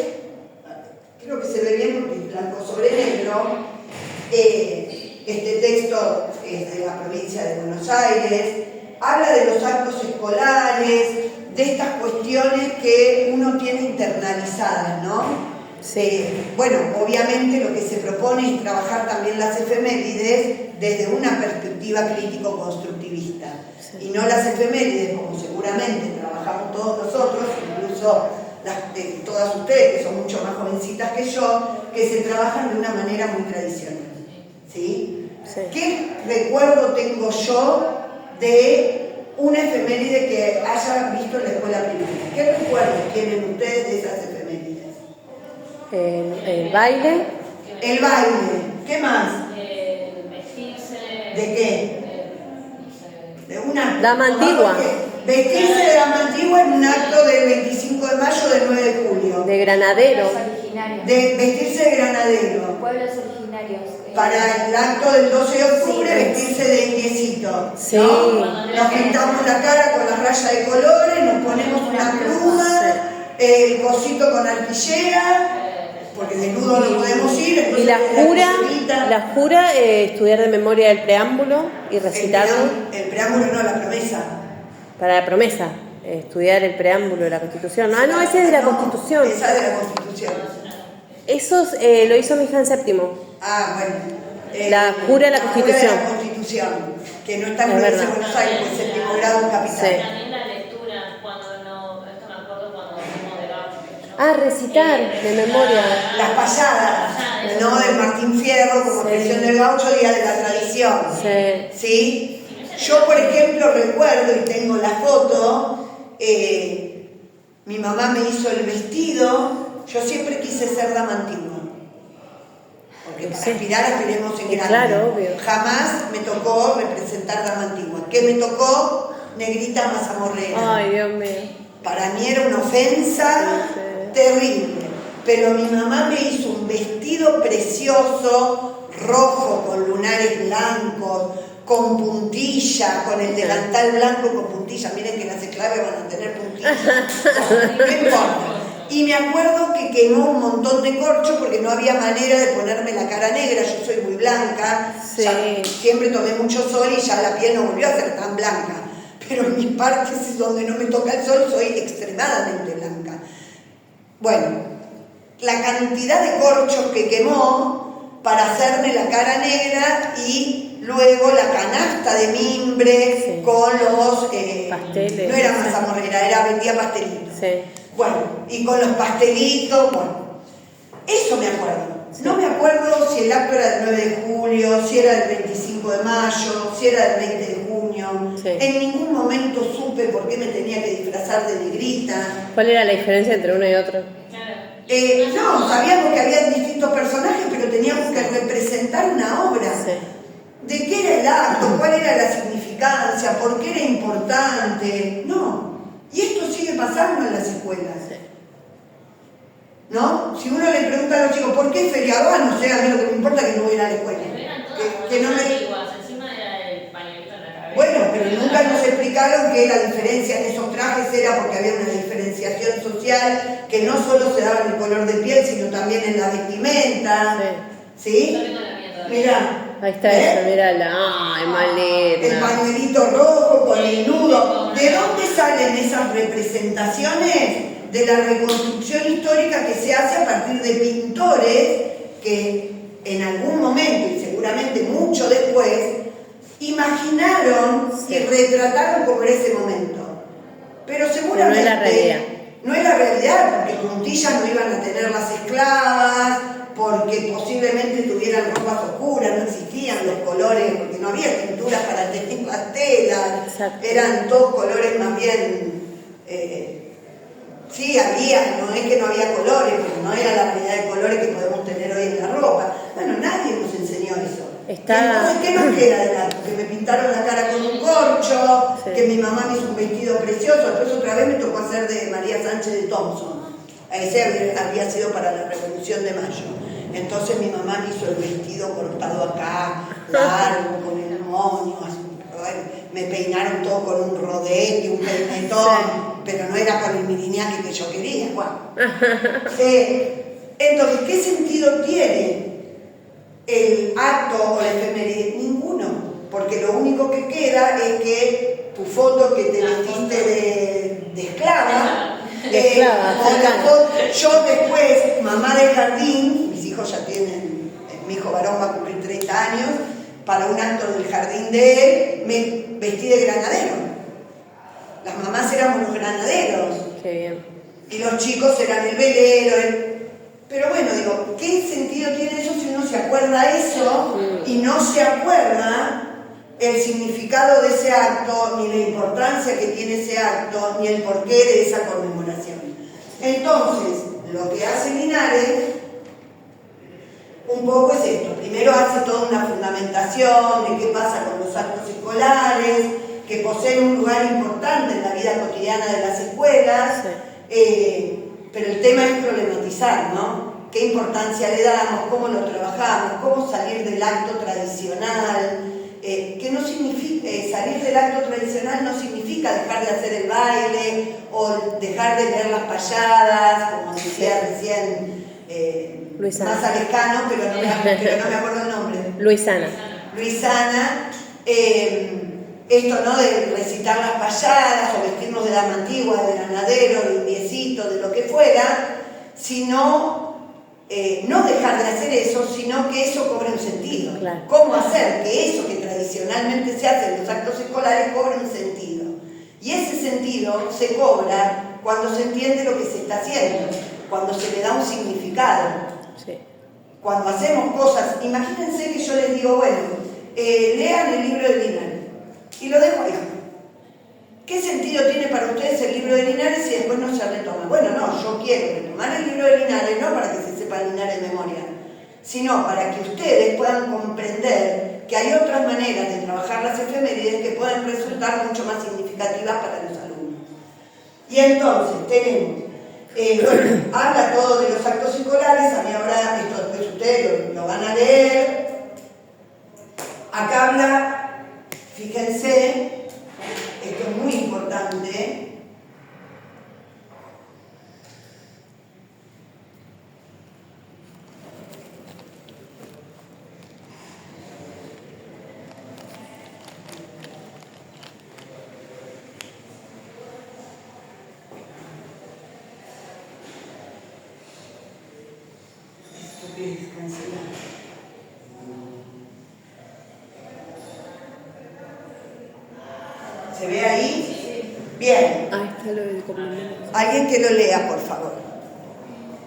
creo que se ve bien porque es blanco sobre negro, este texto es de la provincia de Buenos Aires, habla de los actos escolares, de estas cuestiones que uno tiene internalizadas, ¿no? Sí. Bueno, obviamente lo que se propone es trabajar también las efemérides desde una perspectiva crítico-constructivista, y no las efemérides como seguramente trabajamos trabajamos todos nosotros, incluso todas ustedes que son mucho más jovencitas que yo, que se trabajan de una manera muy tradicional. ¿Sí? Sí. ¿Qué recuerdo tengo yo de una efeméride que haya visto en la escuela primaria? ¿Qué recuerdos tienen ustedes de esas efemérides? El baile. El baile. ¿Qué más? Vestirse. ¿De qué? No sé. De una... Dama antigua. Vestirse de dama antigua en un acto del 25 de mayo del 9 de julio. De granadero. Pueblos originarios. De vestirse de granadero. Pueblos originarios. Para el acto del 12 de octubre, Sí. vestirse de indiecito. Sí. ¿No? Nos pintamos la cara con las rayas de colores, nos ponemos una pluma, el cosito con arpillera, porque desnudo no podemos ir. Y Entonces la jura, estudiar de memoria el preámbulo y recitarlo. El preámbulo no, la promesa. Para la promesa, estudiar el preámbulo de la Constitución. Ah, no, ese es de la Constitución. Esa es de la Constitución. Eso lo hizo mi hija en séptimo. Ah, bueno. La jura de la Constitución. Jura de la Constitución, que no está en Es Provincia de verdad. Buenos Aires, pues séptimo grado en capital. Sí. También la lectura, cuando no, esto me acuerdo cuando fuimos de gaucho. Ah, recitar de memoria. Las payadas, ¿no? De Martín Fierro, como Sí. expresión del gaucho, Día de la Tradición. Sí. ¿Sí? Yo, por ejemplo, recuerdo, y tengo la foto, mi mamá me hizo el vestido, yo siempre quise ser dama antigua. Porque para Sí. aspirar, aspiremos en grande. Claro, obvio. Jamás me tocó representar dama antigua. ¿Qué me tocó? Negrita mazamorrera. Ay, Dios mío. Para mí era una ofensa Sí. terrible, pero mi mamá me hizo un vestido precioso, rojo, con lunares blancos, con puntilla, con el delantal blanco con puntilla. Miren que las esclavas van a tener puntillas. No importa. Y me acuerdo que quemó un montón de corcho porque no había manera de ponerme la cara negra. Yo soy muy blanca, Sí. ya siempre tomé mucho sol y ya la piel no volvió a ser tan blanca. Pero en mis partes donde no me toca el sol soy extremadamente blanca. Bueno, la cantidad de corchos que quemó para hacerme la cara negra y luego la canasta de mimbre Sí. con los... Pasteles. No era mazamorrera, vendía pastelitos. Sí. Bueno, y con los pastelitos, bueno. Eso me acuerdo. Sí. No me acuerdo si el acto era del 9 de julio, si era del 25 de mayo, si era del 20 de junio. Sí. En ningún momento supe por qué me tenía que disfrazar de negrita. ¿Cuál era la diferencia entre uno y otro? Claro. No, sabíamos que había distintos personajes, pero teníamos que representar una obra. Sí. ¿De qué era el acto? ¿Cuál era la significancia? ¿Por qué era importante? No. Y esto sigue pasando en las escuelas. Sí. ¿No? Si uno le pregunta a los chicos, ¿por qué es feriado? Ah, no sé, a mí lo que me importa es que no voy a ir a la escuela. Pero eran todas Que no me... antiguas, encima era el pañuelito en la cabeza. Bueno, pero nunca nos explicaron que la diferencia en esos trajes era porque había una diferenciación social, que no solo se daba en el color de piel, sino también en la vestimenta. Yo ¿Sí? tengo la mía todavía. Mirá. Ahí está esa, mírala. Ay, El maleta. pañuelito rojo con el nudo. ¿De dónde salen esas representaciones? De la reconstrucción histórica que se hace a partir de pintores que en algún momento, y seguramente mucho después, imaginaron y retrataron como era ese momento. Pero seguramente no es la realidad. no es la realidad, porque puntillas no iban a tener las esclavas, porque posiblemente tuvieran ropas oscuras, no existían los colores, porque no había pinturas para tener las telas. Exacto. Eran todos colores más bien... sí, había, no es que no había colores, pero no era la variedad de colores que podemos tener hoy en la ropa. Bueno, nadie nos enseñó eso. Entonces, ¿qué nos queda del acto? Que me pintaron la cara con un corcho, Sí. que mi mamá me hizo un vestido precioso, después otra vez me tocó hacer de María Sánchez de Thompson. Ese había sido para la Revolución de Mayo. Entonces mi mamá me hizo el vestido cortado acá, largo, con el moño, así. Me peinaron todo con un rodete, un peinetón, pero no era con el miriñaque que yo quería, Juan. Entonces, ¿qué sentido tiene el acto o la efeméride? Ninguno, porque lo único que queda es que tu foto que te vestiste de esclava, De esclava, o la foto, yo después, mamá de jardín, mis hijos ya tienen, mi hijo varón va a cumplir 30 años, para un acto del jardín de él, me vestí de granadero. Las mamás eran éramos los granaderos. Qué bien. Y los chicos eran el velero. Pero bueno, digo, ¿qué sentido tiene eso si uno se acuerda eso y no se acuerda el significado de ese acto, ni la importancia que tiene ese acto, ni el porqué de esa conmemoración? Entonces, lo que hace Linares un poco es esto. Primero hace toda una fundamentación de qué pasa con los actos escolares, que poseen un lugar importante en la vida cotidiana de las escuelas, pero el tema es problematizar, ¿no? ¿Qué importancia le damos? ¿Cómo lo trabajamos? ¿Cómo salir del acto tradicional? Que no significa, salir del acto tradicional no significa dejar de hacer el baile o dejar de leer las payadas, como decía recién más alejano, pero no me acuerdo el nombre. Luisana. Esto, ¿no? De recitar las payadas o vestirnos de dama antigua, de granadero, de indiecito, de lo que fuera, sino no dejar de hacer eso, sino que eso cobre un sentido. Claro. ¿Cómo hacer que eso que tradicionalmente se hace en los actos escolares cobre un sentido? Y ese sentido se cobra cuando se entiende lo que se está haciendo, cuando se le da un significado. Sí. Cuando hacemos cosas, imagínense que yo les digo, bueno, lean el libro de Linares, y lo dejo ahí. ¿Qué sentido tiene para ustedes el libro de Linares si después no se retoma? Bueno, no, yo quiero retomar el libro de Linares, no para que se sepa Linares de memoria, sino para que ustedes puedan comprender que hay otras maneras de trabajar las efemérides que pueden resultar mucho más significativas para los alumnos. Y entonces tenemos, bueno, habla todo de los actos escolares, a mí ahora, esto después ustedes lo van a leer. Acá habla, fíjense, esto es muy importante. ¿Esto qué es? Cancelar. ¿Se ve ahí? Bien. Ahí está lo del complemento. Alguien que lo lea, por favor,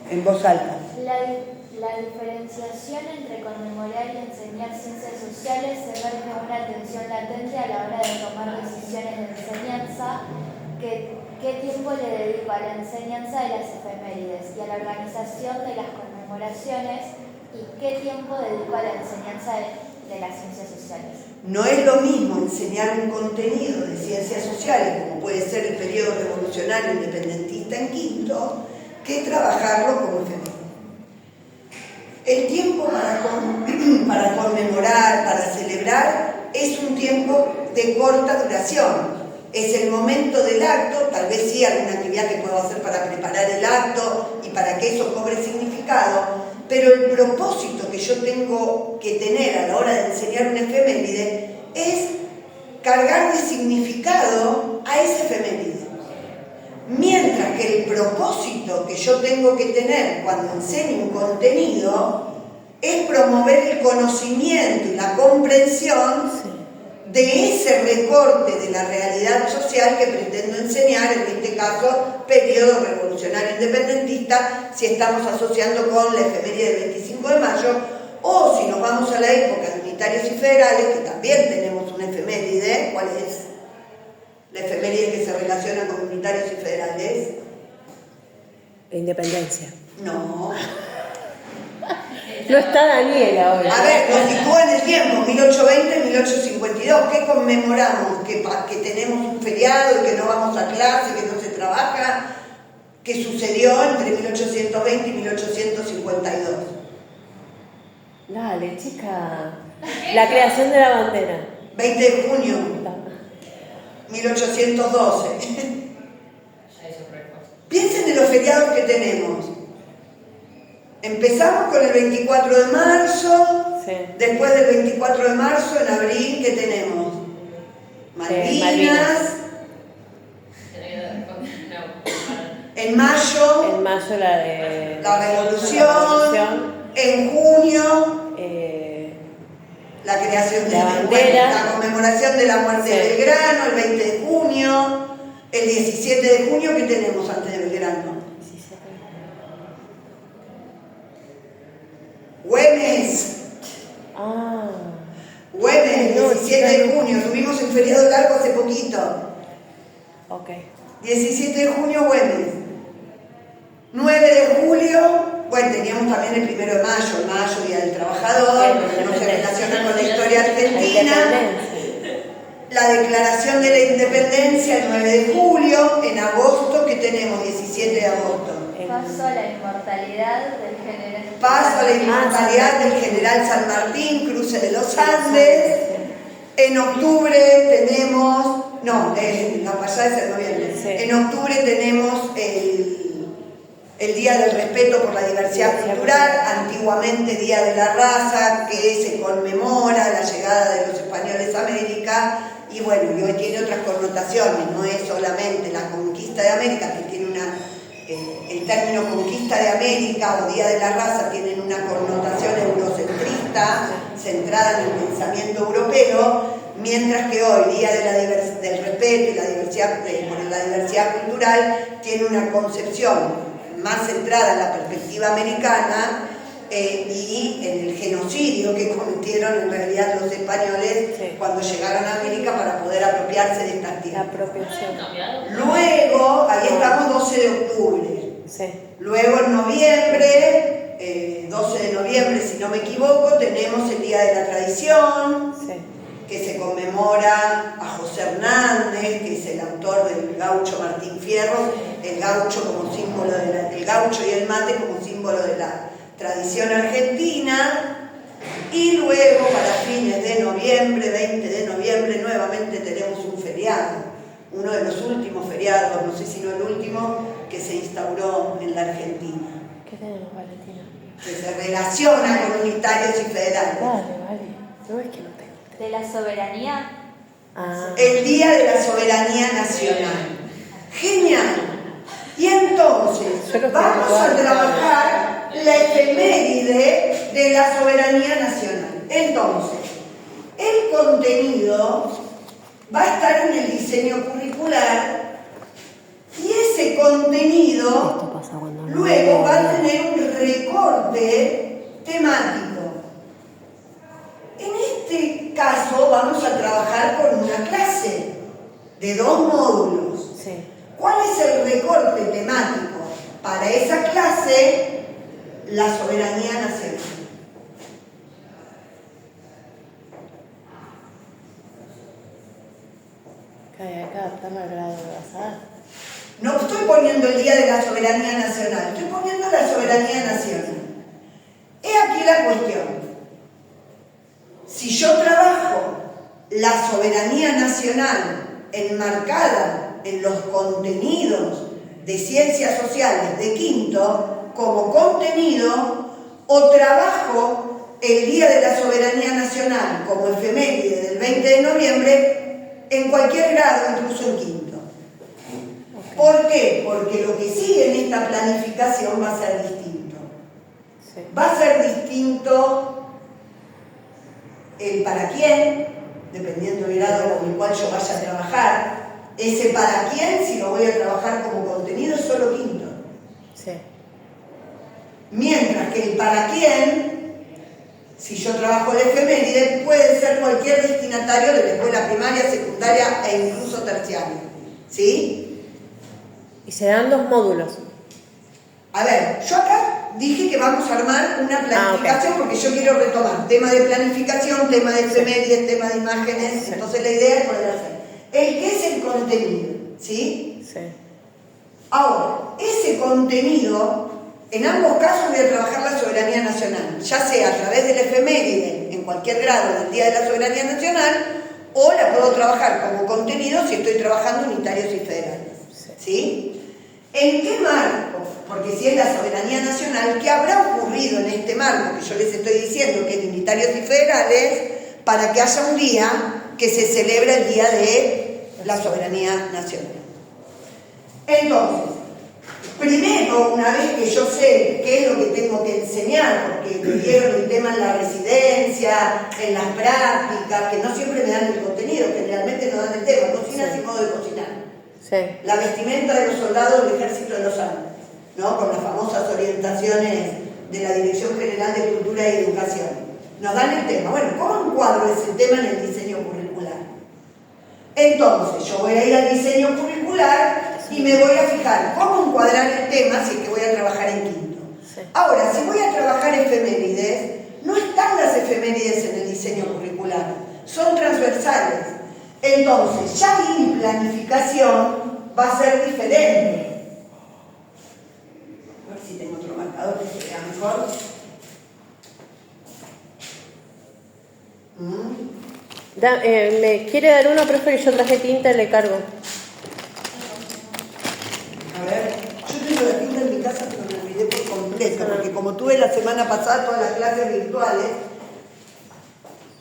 en voz alta. La diferenciación entre conmemorar y enseñar ciencias sociales se verge en una tensión latente a la hora de tomar decisiones de enseñanza. ¿Qué tiempo le dedico a la enseñanza de las efemérides y a la organización de las conmemoraciones? ¿Y qué tiempo dedico a la enseñanza de las ciencias sociales? No es lo mismo enseñar un contenido de ciencias sociales, como puede ser el periodo revolucionario independentista en quinto, que trabajarlo como efeméride. El tiempo para conmemorar, para celebrar, es un tiempo de corta duración. Es el momento del acto, tal vez sí alguna actividad que puedo hacer para preparar el acto y para que eso cobre significado, pero el propósito que yo tengo que tener a la hora de enseñar una efeméride es cargar de significado a esa efeméride. Mientras que el propósito que yo tengo que tener cuando enseño un contenido es promover el conocimiento y la comprensión de ese recorte de la realidad social que pretendo enseñar, en este caso, periodo revolucionario independentista, si estamos asociando con la efeméride del 25 de mayo, o si nos vamos a la época de unitarios y federales, que también tenemos una efeméride. ¿Cuál es la efeméride que se relaciona con unitarios y federales? La independencia. No. No está Daniela hoy. A ver, nos sitúa en el tiempo, 1820-1852. ¿Qué conmemoramos? Que tenemos un feriado y que no vamos a clase, que no se trabaja. ¿Qué sucedió entre 1820 y 1852? Dale, chica. La creación de la bandera. 20 de junio, 1812. Piensen en los feriados que tenemos. Empezamos con el 24 de marzo, Sí. Después del 24 de marzo, en abril, ¿qué tenemos? Malvinas. En mayo, la revolución. En junio, la creación de la bandera, la conmemoración de la muerte de Belgrano, el 20 de junio. El 17 de junio, ¿qué tenemos antes de Belgrano? 17. Güemes. Ah. Güemes, No, 17 de junio. Tuvimos el feriado largo hace poquito. Ok. 17 de junio, Güemes. 9 de julio, bueno, teníamos también el 1 de mayo, Día del Trabajador, no se relaciona con la historia argentina. La declaración de la independencia el 9 de julio, en agosto, que tenemos 17 de agosto. Paso a la inmortalidad del general. Paso a la inmortalidad del general San Martín, cruce de los Andes. En octubre tenemos, no, la pasada es en noviembre. Sí. En octubre tenemos el Día del Respeto por la Diversidad Cultural, antiguamente Día de la Raza, que se conmemora la llegada de los españoles a América. Y bueno, y hoy tiene otras connotaciones, no es solamente la conquista de América, que tiene el término conquista de América o Día de la Raza tienen una connotación eurocentrista, centrada en el pensamiento europeo, mientras que hoy, Día del Respeto y la diversidad, por la diversidad cultural, tiene una concepción más centrada en la perspectiva americana y en el genocidio que cometieron en realidad los españoles cuando llegaron a América para poder apropiarse de estas La tierras. apropiación. Luego, ahí estamos 12 de octubre. Sí. Luego en noviembre, 12 de noviembre si no me equivoco, tenemos el Día de la Tradición, Sí. que se conmemora a José Hernández, que es el autor del gaucho Martín Fierro, el gaucho como símbolo el gaucho y el mate como símbolo de la tradición argentina. Y luego para fines de noviembre, 20 de noviembre, nuevamente tenemos un feriado, uno de los últimos feriados, no sé si no el último, que se instauró en la Argentina, ¿Qué tenemos, Valentina? que se relaciona con unitarios y federales. Vale. No es que no tengo. De la soberanía. Ah. El Día de la Soberanía Nacional. Genial. Y entonces vamos a trabajar la efeméride de la soberanía nacional. Entonces, el contenido va a estar en el diseño curricular y ese contenido Esto pasa cuando no luego va a leo. tener un recorte temático. En este caso vamos a trabajar con una clase de 2 módulos. Sí. ¿Cuál es el recorte temático? Para esa clase, la soberanía nacional. Que hay que adaptarlo al grado de basada. No estoy poniendo el Día de la Soberanía Nacional, estoy poniendo la soberanía nacional. He aquí la cuestión. Si yo trabajo la soberanía nacional enmarcada en los contenidos de ciencias sociales de quinto como contenido, o trabajo el Día de la Soberanía Nacional como efeméride del 20 de noviembre en cualquier grado, incluso en quinto. ¿Por qué? Porque lo que sigue en esta planificación va a ser distinto. Sí. Va a ser distinto el para quién, dependiendo del grado con el cual yo vaya a trabajar. Ese para quién, si lo voy a trabajar como contenido, es solo quinto. Sí. Mientras que el para quién, si yo trabajo el efeméride, puede ser cualquier destinatario de la escuela primaria, secundaria e incluso terciaria. ¿Sí? Y se dan 2 módulos. A ver, yo acá dije que vamos a armar una planificación porque yo quiero retomar tema de planificación, tema de efemérides, tema de imágenes. Entonces la idea es poder hacer el que es el contenido, ¿sí? Sí. Ahora, ese contenido, en ambos casos voy a trabajar la soberanía nacional, ya sea a través del efeméride, en cualquier grado del Día de la Soberanía Nacional, o la puedo trabajar como contenido si estoy trabajando unitarios y federales, ¿sí? ¿En qué marco? Porque si es la soberanía nacional, ¿qué habrá ocurrido en este marco que yo les estoy diciendo que es de unitarios y federales para que haya un día que se celebra el Día de la Soberanía Nacional? Entonces, primero, una vez que yo sé qué es lo que tengo que enseñar, porque me dieron el tema en la residencia, en las prácticas, que no siempre me dan el contenido, generalmente no dan el tema, cocina sin modo de cocinar, Sí. La vestimenta de los soldados del Ejército de los Andes, ¿no? Con las famosas orientaciones de la Dirección General de Cultura y Educación. Nos dan el tema. Bueno, ¿cómo encuadro ese tema en el diseño curricular? Entonces, yo voy a ir al diseño curricular y me voy a fijar cómo encuadrar el tema si es que voy a trabajar en quinto. Sí. Ahora, si voy a trabajar efemérides, no están las efemérides en el diseño curricular, son transversales. Entonces, ya mi planificación va a ser diferente. A ver si tengo otro marcador que se vea mejor. ¿Me quiere dar uno, profe? Que yo traje tinta y le cargo. A ver, yo tengo la tinta en mi casa, pero me olvidé por completo, porque como tuve la semana pasada todas las clases virtuales,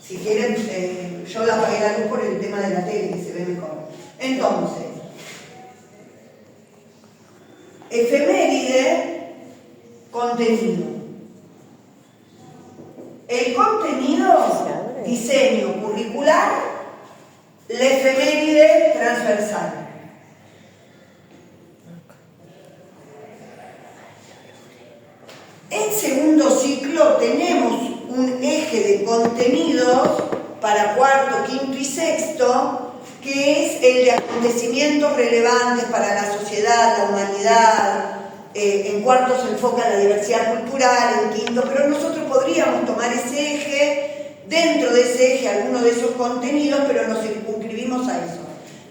si quieren, yo la apagué la luz por el tema de la tele, que se ve mejor. Entonces, efeméride, contenido. El contenido, diseño curricular, la efeméride transversal. En segundo ciclo tenemos un eje de contenidos para cuarto, quinto y sexto, que es el de acontecimientos relevantes para la sociedad, la humanidad. En cuarto se enfoca la diversidad cultural, en quinto, pero nosotros podríamos tomar ese eje, dentro de ese eje alguno de esos contenidos, pero nos circunscribimos a eso.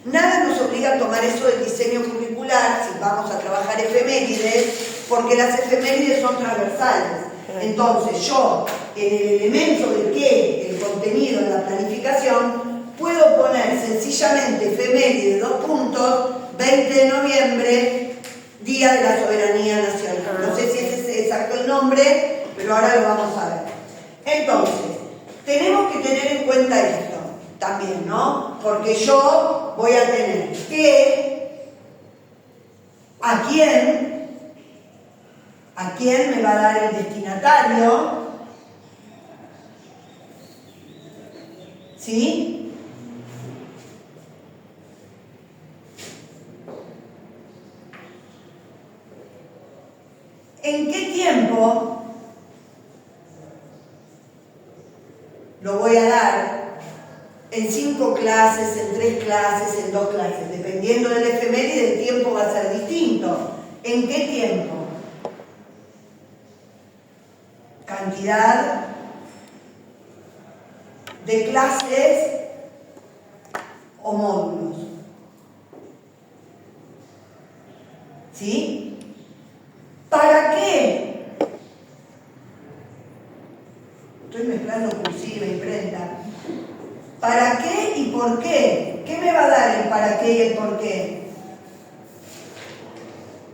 Nada nos obliga a tomar eso del diseño curricular si vamos a trabajar efemérides, porque las efemérides son transversales. Entonces yo, en el elemento de qué, el contenido en la planificación, puedo poner sencillamente efeméride, 2 puntos, 20 de noviembre, Día de la Soberanía Nacional. No sé si ese es exacto el nombre, pero ahora lo vamos a ver. Entonces, tenemos que tener en cuenta esto también, ¿no? Porque yo voy a tener que a quién me va a dar el destinatario, ¿sí? ¿En qué tiempo lo voy a dar? En 5 clases, en 3 clases, en 2 clases. Dependiendo del efeméride, el tiempo va a ser distinto. ¿En qué tiempo? Cantidad de clases o módulos. ¿Sí? ¿Para qué? Estoy mezclando cursiva, imprenta. ¿Para qué y por qué? ¿Qué me va a dar el para qué y el por qué?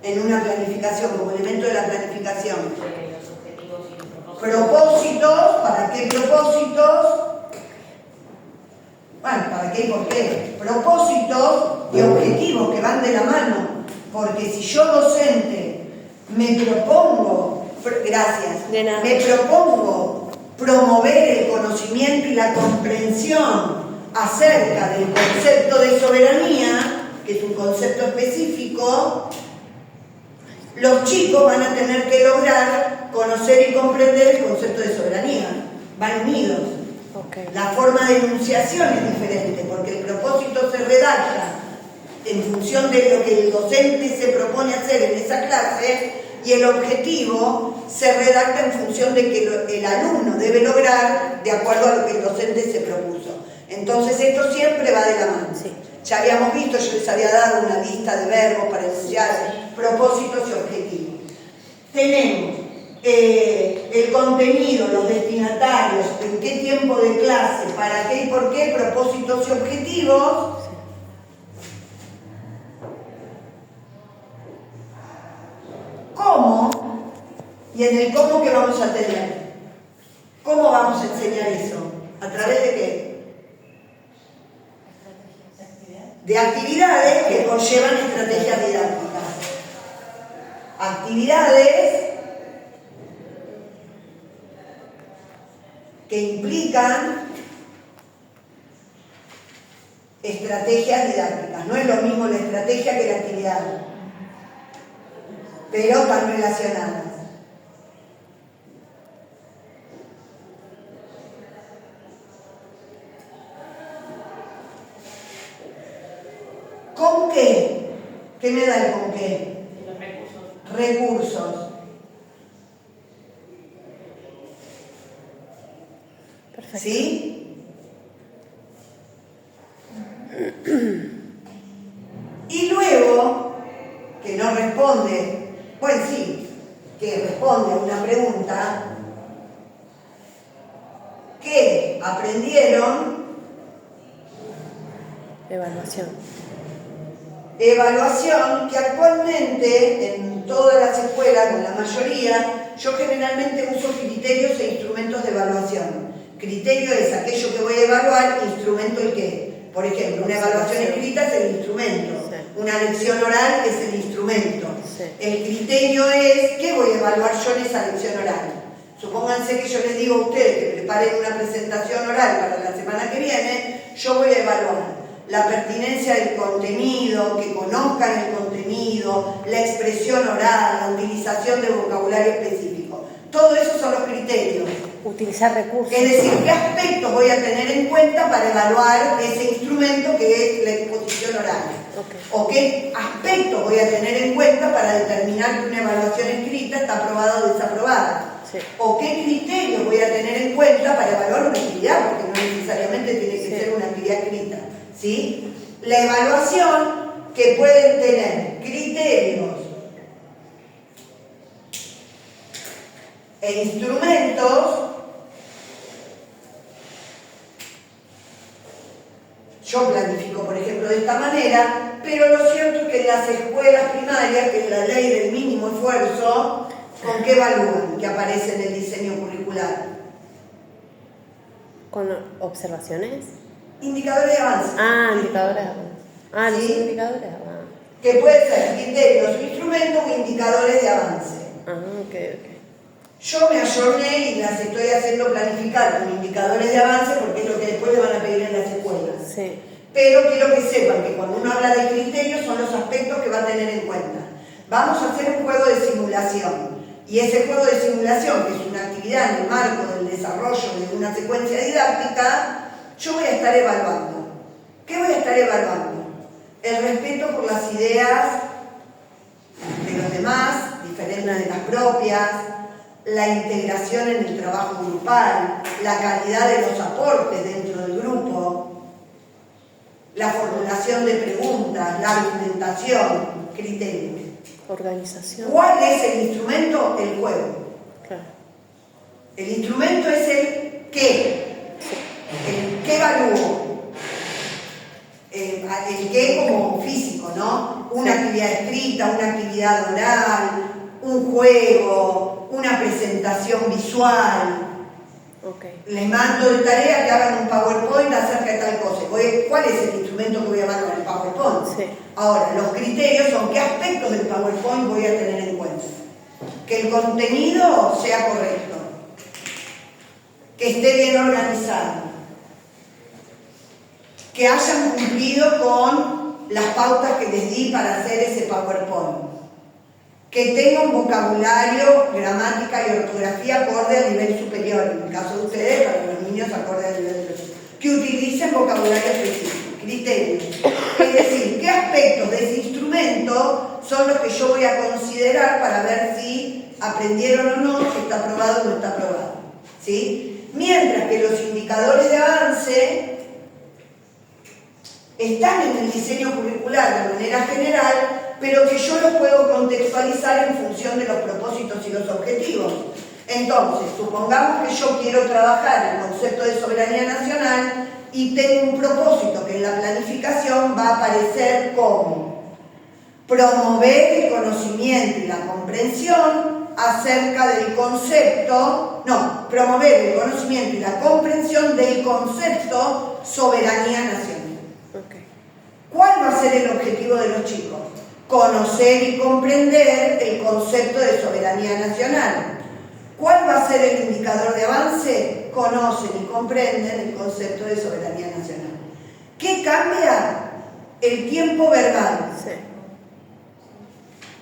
En una planificación, como elemento de la planificación. Los objetivos y los propósitos. Propósitos, ¿para qué propósitos? Bueno, ¿para qué y por qué? Propósitos y objetivos que van de la mano. Porque si yo docente me propongo, gracias, me propongo promover el conocimiento y la comprensión acerca del concepto de soberanía, que es un concepto específico, los chicos van a tener que lograr conocer y comprender el concepto de soberanía. Van unidos. Okay. La forma de enunciación es diferente, porque el propósito se redacta en función de lo que el docente se propone hacer en esa clase, y el objetivo se redacta en función de que el alumno debe lograr de acuerdo a lo que el docente se propuso. Entonces esto siempre va de la mano. Sí. Ya habíamos visto, yo les había dado una lista de verbos para enunciar propósitos y objetivos. Tenemos el contenido, los destinatarios, en qué tiempo de clase, para qué y por qué, propósitos y objetivos. ¿Cómo? Y en el cómo, ¿qué vamos a tener? ¿Cómo vamos a enseñar eso? ¿A través de qué? De actividades que conllevan estrategias didácticas. Actividades que implican estrategias didácticas. No es lo mismo la estrategia que la actividad, pero están relacionadas. ¿Con qué? ¿Qué me da el con qué? Los recursos. Recursos. Perfecto. ¿Sí? Y luego, que no responde, bueno, sí, que responde a una pregunta, ¿qué aprendieron? Evaluación. Evaluación, que actualmente en todas las escuelas, en la mayoría, yo generalmente uso criterios e instrumentos de evaluación. Criterio es aquello que voy a evaluar, instrumento el qué. Por ejemplo, una evaluación escrita es el instrumento, una lección oral es el instrumento. El criterio es qué voy a evaluar yo en esa lección oral. Supónganse que yo les digo a ustedes que preparen una presentación oral para la semana que viene, yo voy a evaluar la pertinencia del contenido, que conozcan el contenido, la expresión oral, la utilización de vocabulario específico. Todo eso son los criterios. Utilizar recursos. Es decir, qué aspectos voy a tener en cuenta para evaluar ese instrumento que es la exposición oral. Okay. O qué aspectos voy a tener en cuenta para determinar que una evaluación escrita está aprobada o desaprobada. Sí. O qué criterios voy a tener en cuenta para evaluar una actividad, porque no necesariamente tiene que ser una actividad escrita. ¿Sí? La evaluación, que pueden tener criterios e instrumentos. Yo planifico, por ejemplo, de esta manera, pero lo cierto es que en las escuelas primarias, que es la ley del mínimo esfuerzo, ¿con qué evalúan? Que aparece en el diseño curricular. ¿Con observaciones? Indicadores de avance. Ah, indicadores de avance. Ah, los ¿Sí? indicadores de avance. Que pueden ser criterios, instrumentos o indicadores de avance. Ah, ok. Yo me ayorné y las estoy haciendo planificar con indicadores de avance porque es lo que después le van a pedir en las escuelas. Sí. Pero quiero que sepan que cuando uno habla de criterios son los aspectos que va a tener en cuenta. Vamos a hacer un juego de simulación. Y ese juego de simulación, que es una actividad en el marco del desarrollo de una secuencia didáctica, yo voy a estar evaluando. ¿Qué voy a estar evaluando? El respeto por las ideas de los demás, diferentes de las propias, la integración en el trabajo grupal, la calidad de los aportes dentro del grupo, la formulación de preguntas, la argumentación, criterios. Organización. ¿Cuál es el instrumento? El juego. Claro. El instrumento es el qué. El qué evalúo. El qué como físico, ¿no? Una actividad escrita, una actividad oral, un juego, una presentación visual. Okay. Les mando de tarea que hagan un PowerPoint acerca de tal cosa. ¿Cuál es el instrumento que voy a evaluar? El PowerPoint. Sí. Ahora, los criterios son qué aspectos del PowerPoint voy a tener en cuenta. Que el contenido sea correcto, que esté bien organizado, que hayan cumplido con las pautas que les di para hacer ese PowerPoint, que tenga un vocabulario, gramática y ortografía acorde al nivel superior, en el caso de ustedes, para los niños acorde al nivel superior, que utilicen vocabulario específico, criterios. Es decir, qué aspectos de ese instrumento son los que yo voy a considerar para ver si aprendieron o no, si está aprobado o no está aprobado. ¿Sí? Mientras que los indicadores de avance están en el diseño curricular de manera general, pero que yo los puedo contextualizar en función de los propósitos y los objetivos. Entonces, supongamos que yo quiero trabajar el concepto de soberanía nacional y tengo un propósito que en la planificación va a aparecer como promover el conocimiento y la comprensión acerca del concepto, promover el conocimiento y la comprensión del concepto soberanía nacional. Okay. ¿Cuál va a ser el objetivo de los chicos? Conocer y comprender el concepto de soberanía nacional. ¿Cuál va a ser el indicador de avance? Conocen y comprenden el concepto de soberanía nacional. ¿Qué cambia? El tiempo verbal. Sí.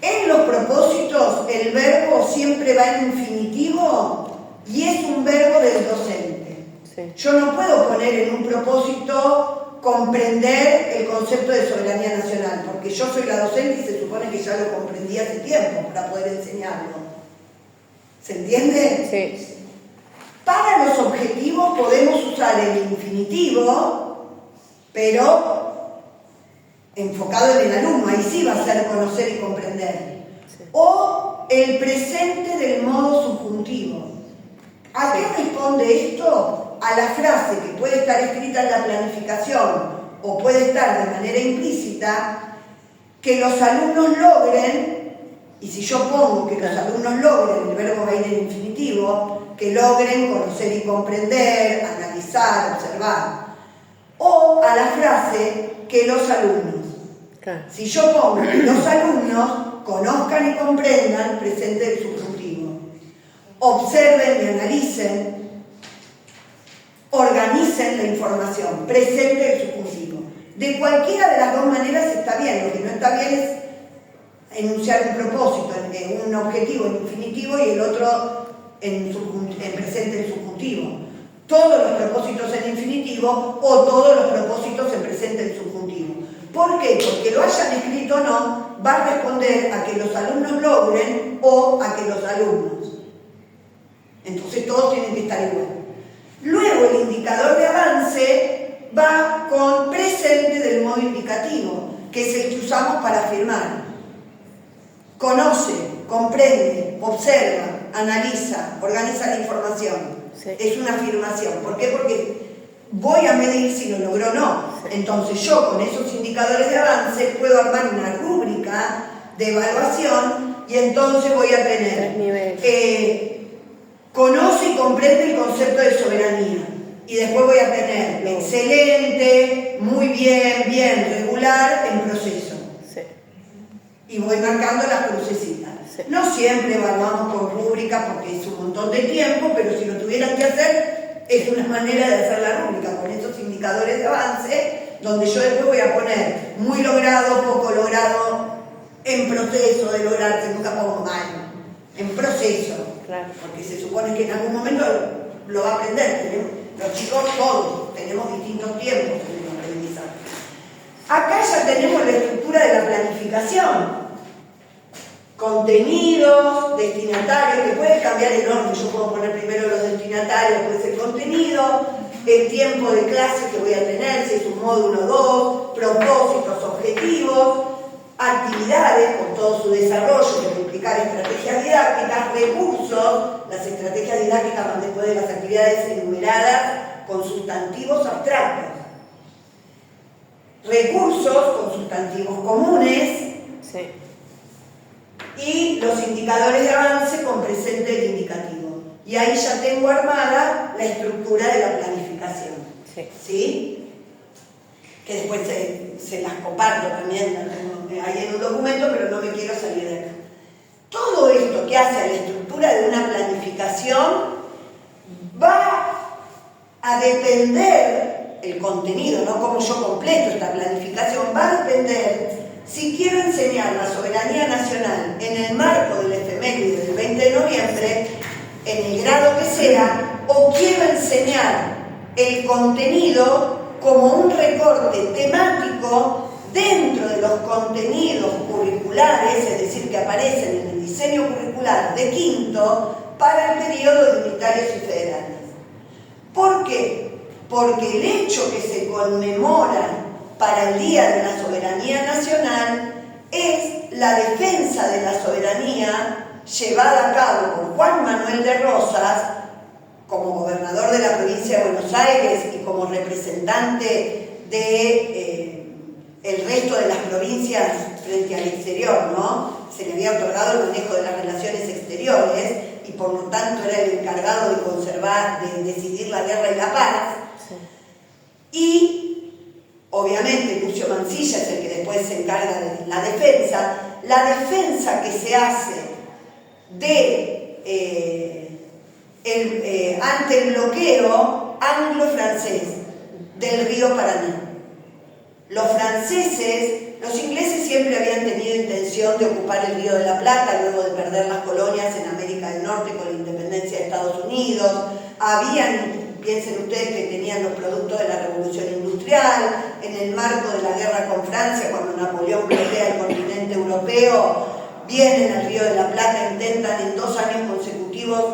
En los propósitos el verbo siempre va en infinitivo y es un verbo del docente. Sí. Yo no puedo poner en un propósito comprender el concepto de soberanía nacional, porque yo soy la docente y se supone que ya lo comprendí hace tiempo para poder enseñarlo. ¿Se entiende? Sí. Para los objetivos podemos usar el infinitivo, pero enfocado en el alumno, ahí sí va a ser conocer y comprender. Sí. O el presente del modo subjuntivo. ¿A qué responde esto? A la frase que puede estar escrita en la planificación o puede estar de manera implícita, que los alumnos logren, y si yo pongo que los alumnos logren, el verbo va a ir en infinitivo, que logren conocer y comprender, analizar, observar. O a la frase que los alumnos. Claro. Si yo pongo que los alumnos conozcan y comprendan, presente del subjuntivo, observen y analicen, organicen la información, presente del subjuntivo. De cualquiera de las dos maneras está bien. Lo que no está bien es enunciar un propósito, un objetivo en infinitivo y el otro en presente del subjuntivo. Todos los propósitos en infinitivo o todos los propósitos en presente del subjuntivo. ¿Por qué? Porque lo hayan escrito o no, va a responder a que los alumnos logren o a que los alumnos. Entonces todos tienen que estar igual. Luego el indicador de avance va con presente del modo indicativo, que es el que usamos para afirmar. Conoce, comprende, observa, analiza, organiza la información. Sí. Es una afirmación. ¿Por qué? Porque voy a medir si lo logró o no. Entonces yo con esos indicadores de avance puedo armar una rúbrica de evaluación y entonces voy a tener conoce y comprende el concepto de soberanía y después voy a tener excelente, muy bien, bien, regular, en proceso. Sí. Y voy marcando las crucecitas. Sí. No siempre evaluamos con rúbrica porque es un montón de tiempo, pero si lo tuvieran que hacer, es una manera de hacer la rúbrica con esos indicadores de avance, donde yo después voy a poner muy logrado, poco logrado, en proceso de lograrse, nunca pongo mal, en proceso. Claro. Porque se supone que en algún momento lo va a aprender. Los chicos todos tenemos distintos tiempos en el aprendizaje. Acá ya tenemos la estructura de la planificación. Contenidos, destinatarios, que puede cambiar el orden. Yo puedo poner primero los destinatarios, después el contenido, el tiempo de clase que voy a tener, si es un módulo 2, propósitos, objetivos, actividades con todo su desarrollo, que va a implicar estrategias didácticas, recursos. Las estrategias didácticas van después de las actividades enumeradas con sustantivos abstractos. Recursos con sustantivos comunes. Sí. Y los indicadores de avance con presente del indicativo. Y ahí ya tengo armada la estructura de la planificación. Sí. ¿Sí? Que después se las comparto también ahí en un documento, pero no me quiero salir de acá. Todo esto que hace a la estructura de una planificación va a depender, el contenido, no como yo completo esta planificación, va a depender si quiero enseñar la soberanía nacional en el marco del efeméride del 20 de noviembre, en el grado que sea, o quiero enseñar el contenido como un recorte temático dentro de los contenidos curriculares, es decir, que aparecen en el diseño curricular de quinto para el periodo de unitarios y federales. ¿Por qué? Porque el hecho que se conmemora para el Día de la Soberanía Nacional es la defensa de la soberanía llevada a cabo por Juan Manuel de Rosas como gobernador de la provincia de Buenos Aires y como representante de el resto de las provincias frente al exterior, ¿no? Se le había otorgado el manejo de las relaciones exteriores y por lo tanto era el encargado de conservar, de decidir la guerra y la paz. Sí. Y obviamente Lucio Mansilla es el que después se encarga de la defensa. La defensa que se hace ante el bloqueo anglo-francés del río Paraná. Los franceses, los ingleses siempre habían tenido intención de ocupar el Río de la Plata luego de perder las colonias en América del Norte con la independencia de Estados Unidos. Piensen ustedes que tenían los productos de la Revolución Industrial, en el marco de la guerra con Francia, cuando Napoleón bloquea el continente europeo, vienen al Río de la Plata, intentan en 2 años consecutivos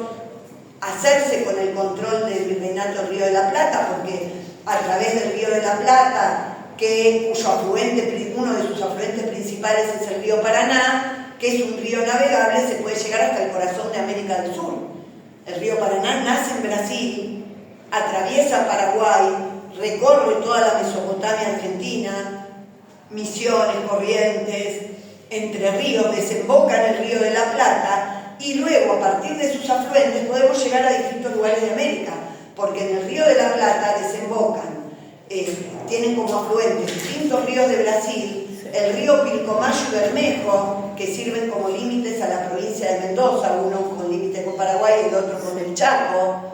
hacerse con el control del virreinato del Río de la Plata, porque a través del Río de la Plata, uno de sus afluentes principales es el río Paraná, que es un río navegable, se puede llegar hasta el corazón de América del Sur. El río Paraná nace en Brasil, atraviesa Paraguay, recorre toda la Mesopotamia argentina, Misiones, Corrientes, Entre Ríos, desemboca en el Río de la Plata, y luego a partir de sus afluentes podemos llegar a distintos lugares de América, porque en el Río de la Plata desembocan, tienen como afluentes distintos ríos de Brasil, el río Pilcomayo y Bermejo, que sirven como límites a la provincia de Mendoza, uno con límite con Paraguay y el otro con el Chaco.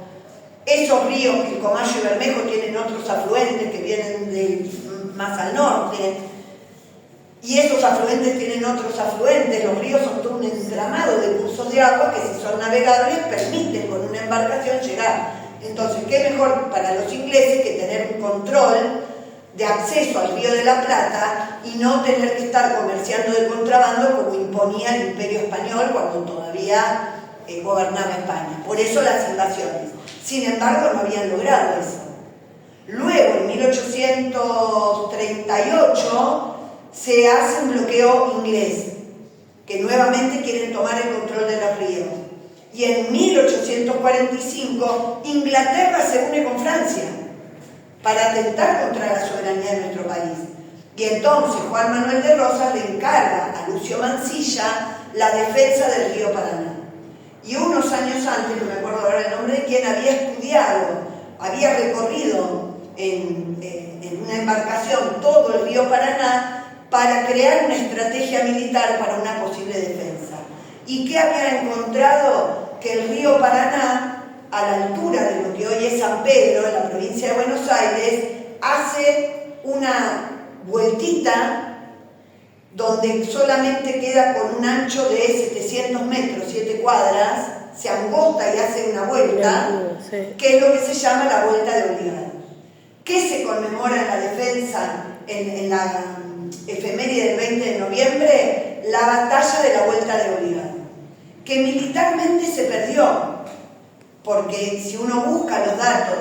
Esos ríos, Pilcomayo y Bermejo, tienen otros afluentes que vienen más al norte, y esos afluentes tienen otros afluentes. Los ríos son todo un entramado de cursos de agua que, si son navegables, permiten con una embarcación llegar. Entonces, ¿qué mejor para los ingleses que tener un control de acceso al Río de la Plata y no tener que estar comerciando de contrabando como imponía el Imperio Español cuando todavía gobernaba España? Por eso las invasiones. Sin embargo, no habían logrado eso. Luego, en 1838, se hace un bloqueo inglés, que nuevamente quieren tomar el control de los ríos. Y en 1845 Inglaterra se une con Francia para atentar contra la soberanía de nuestro país. Y entonces Juan Manuel de Rosas le encarga a Lucio Mansilla la defensa del río Paraná. Y unos años antes, no me acuerdo ahora el nombre de quién, había estudiado, había recorrido en una embarcación todo el río Paraná para crear una estrategia militar para una posible defensa. ¿Y qué había encontrado? Que el río Paraná, a la altura de lo que hoy es San Pedro, en la provincia de Buenos Aires, hace una vueltita donde solamente queda con un ancho de 700 metros, 7 cuadras, se angota y hace una vuelta, que es lo que se llama la Vuelta de Obligado. ¿Qué se conmemora en la defensa, en la efeméride del 20 de noviembre? La batalla de la Vuelta de Obligado, que militarmente se perdió, porque si uno busca los datos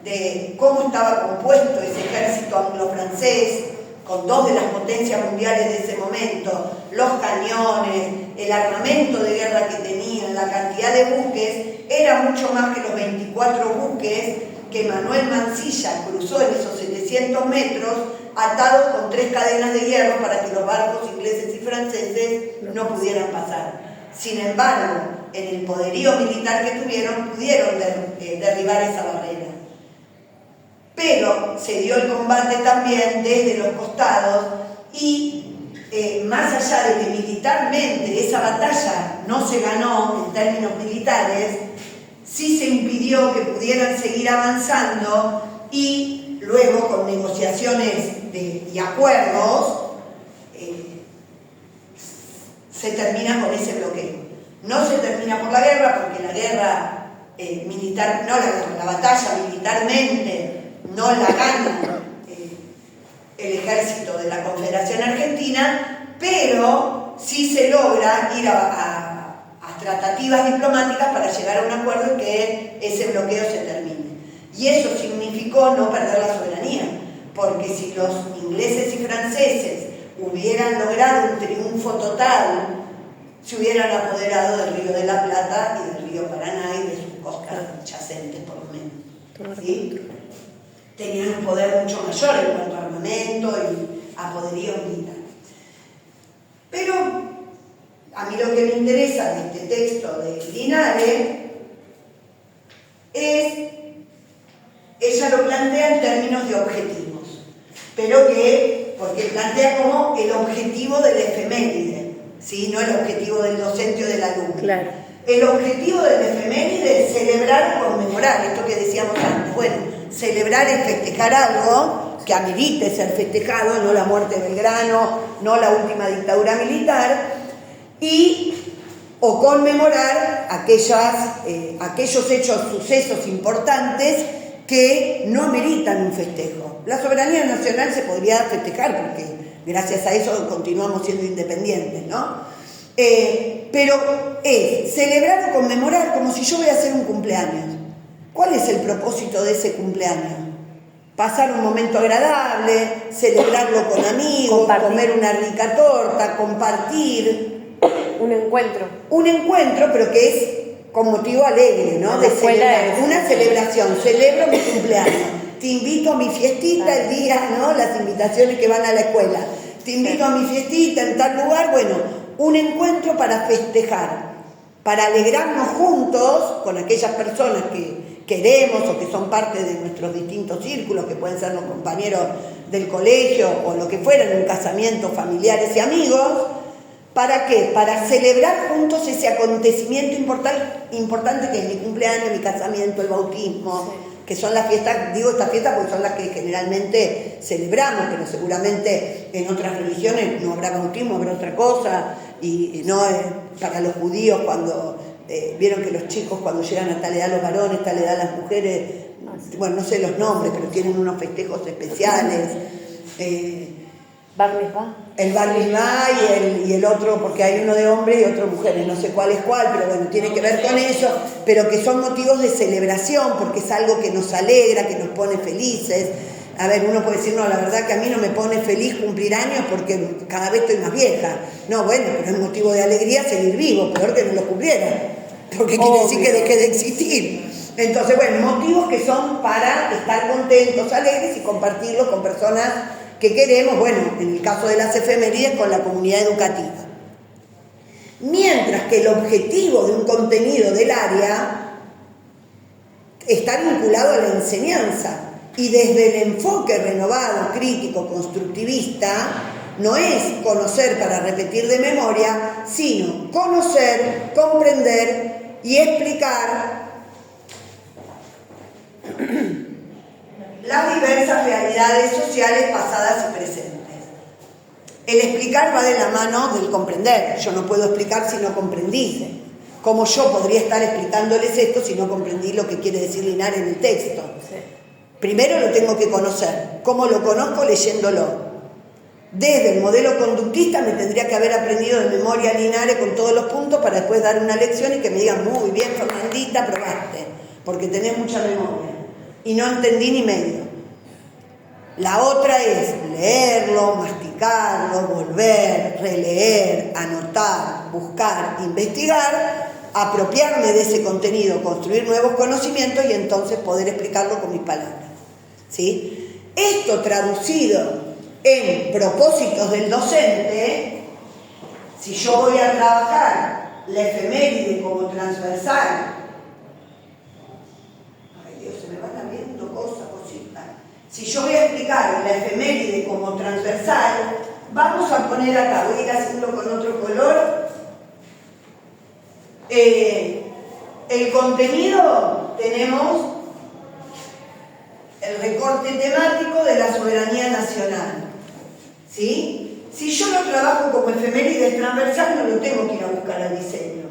de cómo estaba compuesto ese ejército anglo-francés, con 2 de las potencias mundiales de ese momento, los cañones, el armamento de guerra que tenían, la cantidad de buques, era mucho más que los 24 buques que Manuel Mansilla cruzó en esos 700 metros, atados con 3 cadenas de hierro para que los barcos ingleses y franceses no pudieran pasar. Sin embargo, en el poderío militar que tuvieron, pudieron derribar esa barrera. Pero se dio el combate también desde los costados y más allá de que militarmente esa batalla no se ganó en términos militares, sí se impidió que pudieran seguir avanzando y luego con negociaciones y acuerdos se termina con ese bloqueo. No se termina por la guerra, porque la guerra militar, la batalla militarmente no la gana el ejército de la Confederación Argentina, pero sí se logra ir a tratativas diplomáticas para llegar a un acuerdo y que ese bloqueo se termine. Y eso significó no perder la soberanía, porque si los ingleses y franceses hubieran logrado un triunfo total, se hubieran apoderado del Río de la Plata y del río Paraná y de sus costas adyacentes, por lo menos. ¿Sí? Tenían un poder mucho mayor en cuanto a armamento y a poderío militar. Pero a mí lo que me interesa de este texto de Linares es, ella lo plantea en términos de objetivos, pero porque plantea como el objetivo del efeméride, ¿sí? No el objetivo del docente o del alumno. Claro. El objetivo del efeméride es celebrar o conmemorar, esto que decíamos antes. Bueno, celebrar es festejar algo que que amerite ser festejado, no la muerte de Belgrano, no la última dictadura militar, o conmemorar aquellos hechos, sucesos importantes que no meritan un festejo. La soberanía nacional se podría festejar porque gracias a eso continuamos siendo independientes, ¿no? Pero es celebrar o conmemorar como si yo voy a hacer un cumpleaños. ¿Cuál es el propósito de ese cumpleaños? Pasar un momento agradable, celebrarlo con amigos, comer una rica torta, compartir. Un encuentro. Un encuentro, pero que es con motivo alegre, ¿no? De celebrar. Una celebración, celebro mi cumpleaños. Te invito a mi fiestita el día, ¿no? Las invitaciones que van a la escuela. Te invito a mi fiestita en tal lugar. Bueno, un encuentro para festejar, para alegrarnos juntos con aquellas personas que queremos o que son parte de nuestros distintos círculos, que pueden ser los compañeros del colegio o lo que fuera, en un casamiento, familiares y amigos. ¿Para qué? Para celebrar juntos ese acontecimiento importante que es mi cumpleaños, mi casamiento, el bautismo, sí, que son las fiestas, digo estas fiestas porque son las que generalmente celebramos, pero seguramente en otras religiones no habrá bautismo, habrá otra cosa, y no para los judíos cuando vieron que los chicos cuando llegan a tal edad los varones, tal edad las mujeres, bueno, no sé los nombres, pero tienen unos festejos especiales. Bar mitzvah. El bar mitzvah y el otro, porque hay uno de hombres y otro de mujeres, no sé cuál es cuál, pero bueno, tiene que ver con eso, pero que son motivos de celebración, porque es algo que nos alegra, que nos pone felices. A ver, uno puede decir, no, la verdad que a mí no me pone feliz cumplir años porque cada vez estoy más vieja. No, bueno, pero es motivo de alegría seguir vivo, peor que no lo cumpliera, porque quiere decir que dejé de existir. Entonces, bueno, motivos que son para estar contentos, alegres y compartirlo con personas que queremos, bueno, en el caso de las efemérides, con la comunidad educativa. Mientras que el objetivo de un contenido del área está vinculado a la enseñanza y desde el enfoque renovado, crítico, constructivista, no es conocer para repetir de memoria, sino conocer, comprender y explicar las diversas realidades sociales pasadas y presentes. El explicar va de la mano del comprender. Yo no puedo explicar si no comprendí. ¿Cómo yo podría estar explicándoles esto si no comprendí lo que quiere decir Linares en el texto? Sí. Primero lo tengo que conocer. ¿Cómo lo conozco? Leyéndolo. Desde el modelo conductista me tendría que haber aprendido de memoria Linares con todos los puntos para después dar una lección y que me digan, muy bien, Fernandita, probaste, porque tenés mucha memoria. Y no entendí ni medio. La otra es leerlo, masticarlo, volver, releer, anotar, buscar, investigar, apropiarme de ese contenido, construir nuevos conocimientos y entonces poder explicarlo con mis palabras. ¿Sí? Esto traducido en propósitos del docente, si yo voy a trabajar la efeméride como transversal, si yo voy a explicar la efeméride como transversal, vamos a poner acá, voy a ir haciendo con otro color, el contenido, tenemos el recorte temático de la soberanía nacional, ¿sí? Si yo lo trabajo como efeméride transversal, no lo tengo que ir a buscar al diseño.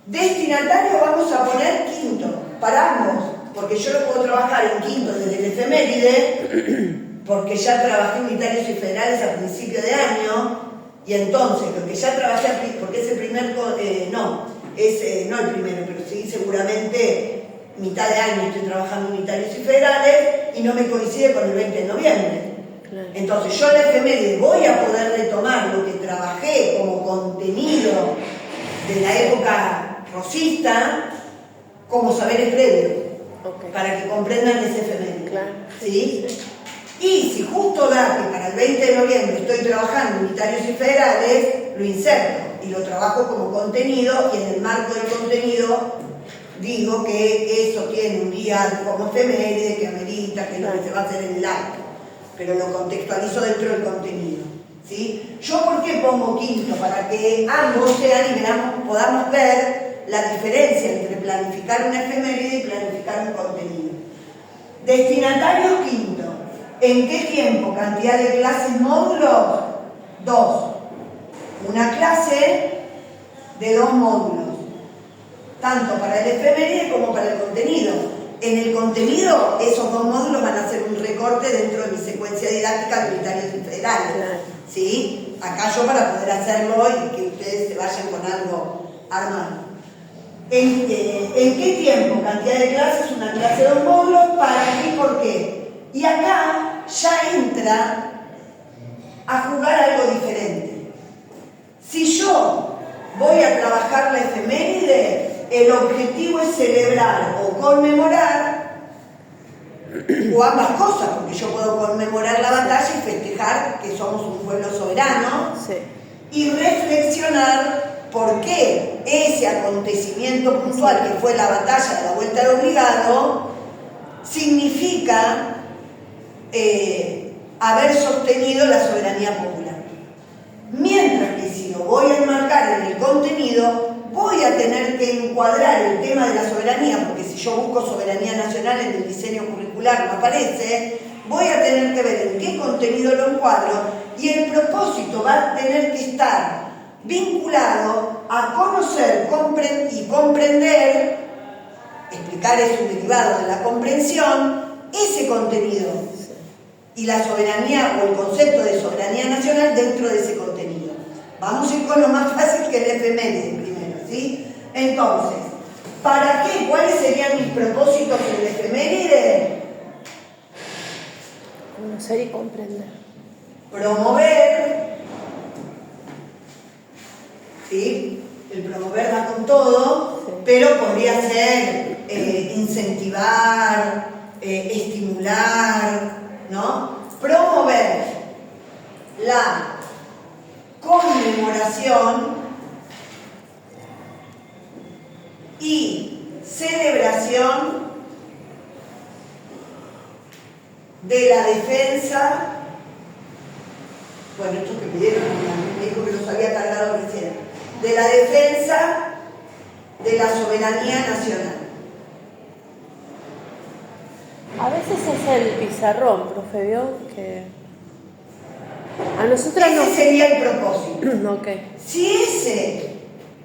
Destinatario vamos a poner quinto, para ambos, porque yo lo puedo trabajar en quinto desde el efeméride, porque ya trabajé unitarios y federales a principio de año, y entonces lo que ya trabajé, porque es el primer, no el primero, pero sí seguramente mitad de año estoy trabajando unitarios y federales, y no me coincide con el 20 de noviembre. Claro. Entonces yo en la efeméride voy a poder retomar lo que trabajé como contenido de la época rosista como saberes previos. Okay. Para que comprendan ese efeméride. Claro. ¿Sí? Y si justo da que para el 20 de noviembre estoy trabajando unitarios y federales, lo inserto y lo trabajo como contenido, y en el marco del contenido digo que eso tiene un día como efeméride, que amerita, que es lo que se va a hacer en el acto, pero lo contextualizo dentro del contenido. ¿Sí? ¿Yo por qué pongo quinto? Para que ambos sean y podamos ver la diferencia entre planificar una efeméride y planificar un contenido. Destinatario quinto. ¿En qué tiempo? ¿Cantidad de clases, módulos? 2. Una clase de 2 módulos, tanto para el efeméride como para el contenido. En el contenido, esos 2 módulos van a ser un recorte dentro de mi secuencia didáctica de unitarios y federales. ¿Sí? Acá yo para poder hacerlo y que ustedes se vayan con algo armado. ¿En qué tiempo? Cantidad de clases, una clase de 2 módulos, ¿para qué y por qué? Y acá ya entra a jugar algo diferente. Si yo voy a trabajar la efeméride, el objetivo es celebrar o conmemorar, o ambas cosas, porque yo puedo conmemorar la batalla y festejar que somos un pueblo soberano, Sí. y reflexionar por qué ese acontecimiento puntual que fue la batalla de la Vuelta al Obligado significa haber sostenido la soberanía popular. Mientras que si lo voy a enmarcar en el contenido, voy a tener que encuadrar el tema de la soberanía, porque si yo busco soberanía nacional en el diseño curricular no aparece, voy a tener que ver en qué contenido lo encuadro, y el propósito va a tener que estar vinculado a conocer y comprender, explicar es un derivado de la comprensión, ese contenido y la soberanía o el concepto de soberanía nacional dentro de ese contenido. Vamos a ir con lo más fácil, que es el efeméride primero, ¿sí? Entonces, ¿para qué? ¿Cuáles serían mis propósitos en el efeméride? Conocer y comprender. Promover, ¿sí? El promover va con todo, Sí. pero podría ser incentivar, estimular, ¿no? Promover la conmemoración y celebración de la defensa. Bueno, esto que pidieron, me dijo que los había cargado recién. De la defensa de la soberanía nacional. A veces es el pizarrón, profe, ¿vio? Que a nosotros no. Ese sería el propósito. Ok. Si ese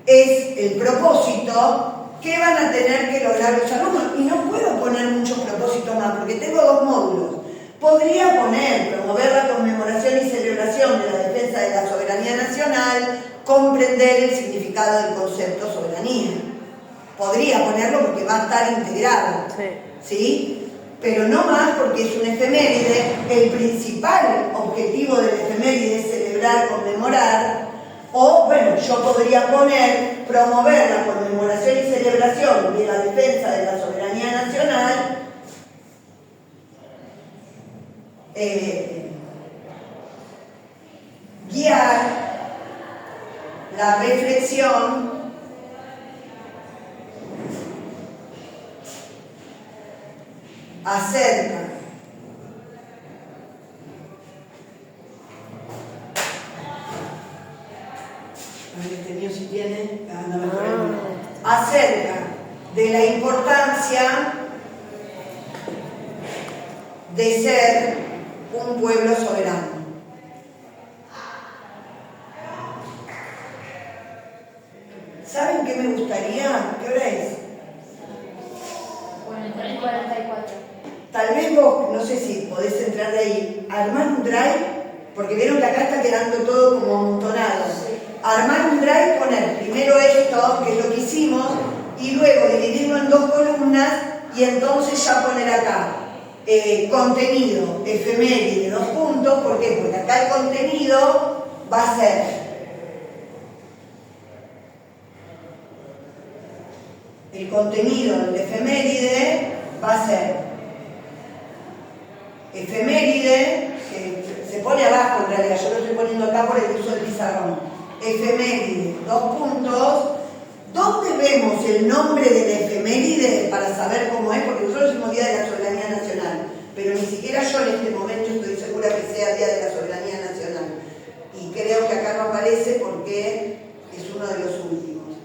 es el propósito, ¿qué van a tener que lograr los alumnos? Y no puedo poner muchos propósitos más, porque tengo 2 módulos. Podría poner, promover la conmemoración y celebración de la defensa de la soberanía nacional, comprender el significado del concepto soberanía. Podría ponerlo porque va a estar integrado, ¿sí? Pero no más, porque es un efeméride. El principal objetivo del efeméride es celebrar, conmemorar. O, bueno, yo podría poner promover la conmemoración y celebración de la defensa de la soberanía nacional, guiar la reflexión acerca este mío si tiene, acerca de la importancia de ser un pueblo soberano. ¿Saben qué me gustaría? ¿Qué hora es? 44. Tal vez vos, no sé si podés entrar de ahí, armar un drive, porque vieron que acá está quedando todo como amontonado. Armar un drive, poner primero esto, que es lo que hicimos, y luego dividirlo en 2 columnas, y entonces ya poner acá contenido, efeméride, 2 puntos. ¿Por qué? Porque acá el contenido va a ser el contenido del efeméride, va a ser efeméride, que se pone abajo en realidad, yo lo estoy poniendo acá por el uso del pizarrón. Efeméride, 2 puntos. ¿Dónde vemos el nombre de la efeméride para saber cómo es? Porque nosotros decimos Día de la Soberanía Nacional, pero ni siquiera yo en este momento estoy segura que sea Día de la Soberanía Nacional. Y creo que acá no aparece porque es uno de los últimos.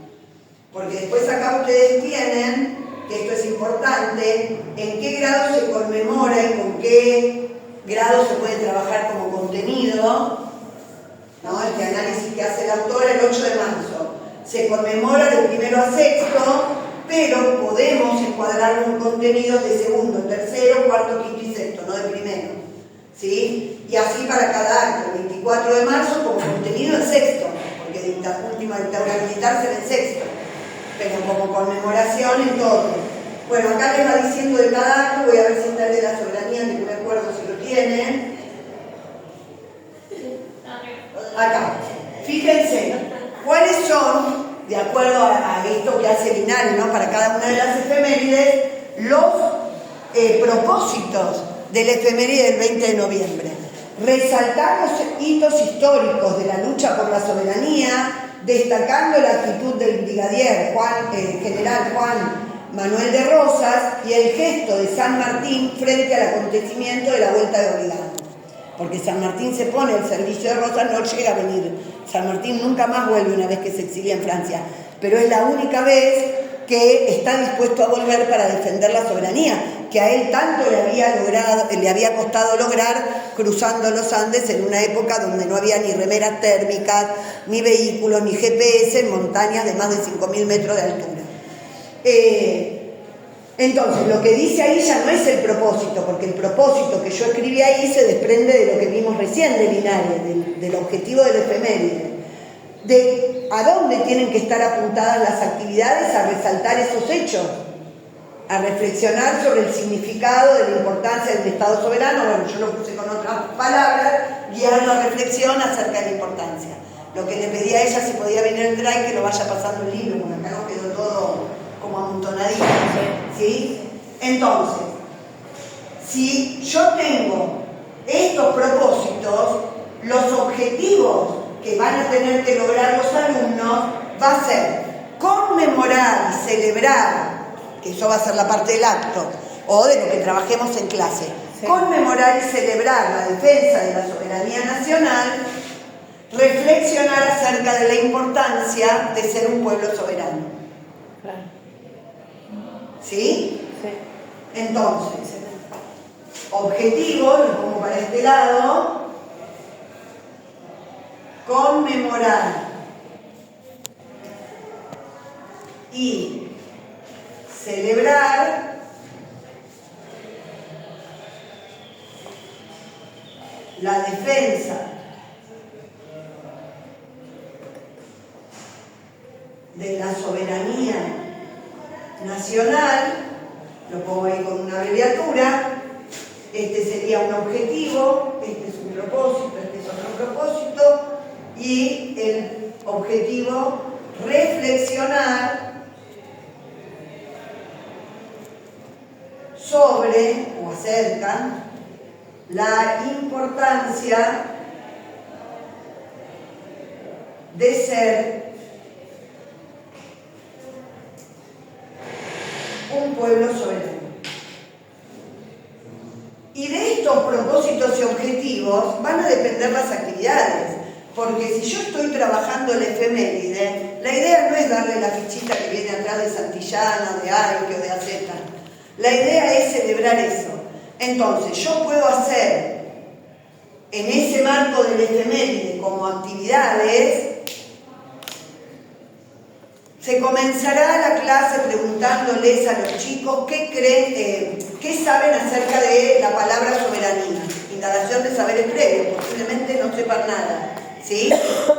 Porque después acá ustedes tienen, que esto es importante, en qué grado se conmemora y con qué grado se puede trabajar como contenido, ¿no? Este análisis que hace la autora el 8 de marzo. Se conmemora de primero a sexto, pero podemos encuadrarlo en contenidos de segundo, tercero, cuarto, quinto y sexto, no de primero. ¿Sí? Y así para cada acto, el 24 de marzo como contenido en sexto, porque última dictadura militar será en sexto, pero como conmemoración en todo. Bueno, acá les va diciendo de cada acto, voy a ver si está el de la soberanía, que no me acuerdo si lo tienen. Acá, fíjense, ¿cuáles son, de acuerdo a esto que hace Linares, ¿no? Para cada una de las efemérides, los propósitos del efeméride del 20 de noviembre? Resaltar los hitos históricos de la lucha por la soberanía, destacando la actitud del brigadier general Juan Manuel de Rosas y el gesto de San Martín frente al acontecimiento de la Vuelta de Obligado. Porque San Martín se pone al servicio de Rosas, no llega a venir. San Martín nunca más vuelve una vez que se exilia en Francia, pero es la única vez que está dispuesto a volver para defender la soberanía, que a él tanto le había costado lograr cruzando los Andes en una época donde no había ni remeras térmicas, ni vehículos, ni GPS, en montañas de más de 5.000 metros de altura. Entonces, lo que dice ahí ya no es el propósito, porque el propósito que yo escribí ahí se desprende de lo que vimos recién de Linares, del objetivo del efeméride, de a dónde tienen que estar apuntadas las actividades, a resaltar esos hechos, a reflexionar sobre el significado de la importancia del Estado soberano. Bueno, yo lo puse con otras palabras, guiar la reflexión acerca de la importancia. Lo que le pedí a ella si podía venir el drive, que lo vaya pasando el libro, porque acá nos quedó todo como amontonadito, ¿sí? Entonces, si yo tengo estos propósitos, los objetivos que van a tener que lograr los alumnos va a ser conmemorar y celebrar, que eso va a ser la parte del acto, o de lo que trabajemos en clase, sí. Conmemorar y celebrar la defensa de la soberanía nacional, reflexionar acerca de la importancia de ser un pueblo soberano. Claro. ¿Sí? Sí. Entonces, objetivo, lo pongo para este lado, conmemorar y celebrar la defensa de la soberanía nacional, lo pongo ahí con una abreviatura. Este sería un objetivo, este es un propósito, este es otro propósito, y el objetivo, reflexionar sobre o acerca la importancia de ser un pueblo soberano. Y de estos propósitos y objetivos van a depender las actividades, porque si yo estoy trabajando el efeméride, la idea no es darle la fichita que viene atrás de Santillana, de Aike o de Aceta. La idea es celebrar eso. Entonces, yo puedo hacer en ese marco del efeméride como actividades. Se comenzará la clase preguntándoles a los chicos qué creen, qué saben acerca de la palabra soberanía. Indagación de saberes previos, posiblemente no sepan nada, ¿sí?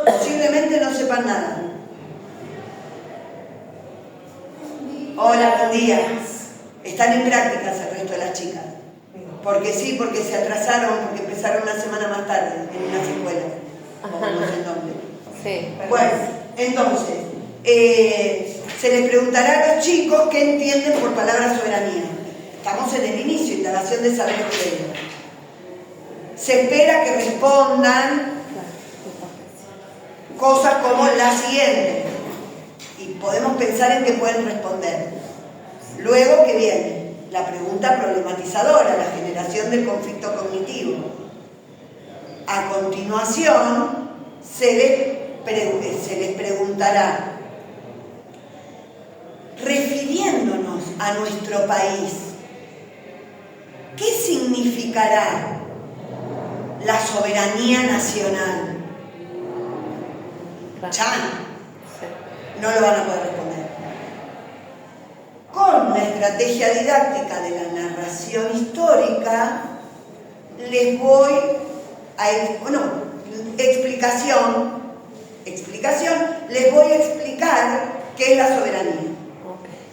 Posiblemente no sepan nada. Hola, buen día. Están en prácticas el resto de las chicas. Porque sí, porque se atrasaron, porque empezaron una semana más tarde en unas escuelas. No sé en dónde. Sí. Bueno, entonces, se les preguntará a los chicos qué entienden por palabra soberanía. Estamos en el inicio, indagación de saberes previos. Se espera que respondan cosas como la siguiente, y podemos pensar en qué pueden responder. Luego, ¿qué viene? La pregunta problematizadora, la generación del conflicto cognitivo. A continuación, se les preguntará, refiriéndonos a nuestro país, ¿qué significará la soberanía nacional. Chan, no lo van a poder responder. Con la estrategia didáctica de la narración histórica, les voy a, explicación, les voy a explicar qué es la soberanía.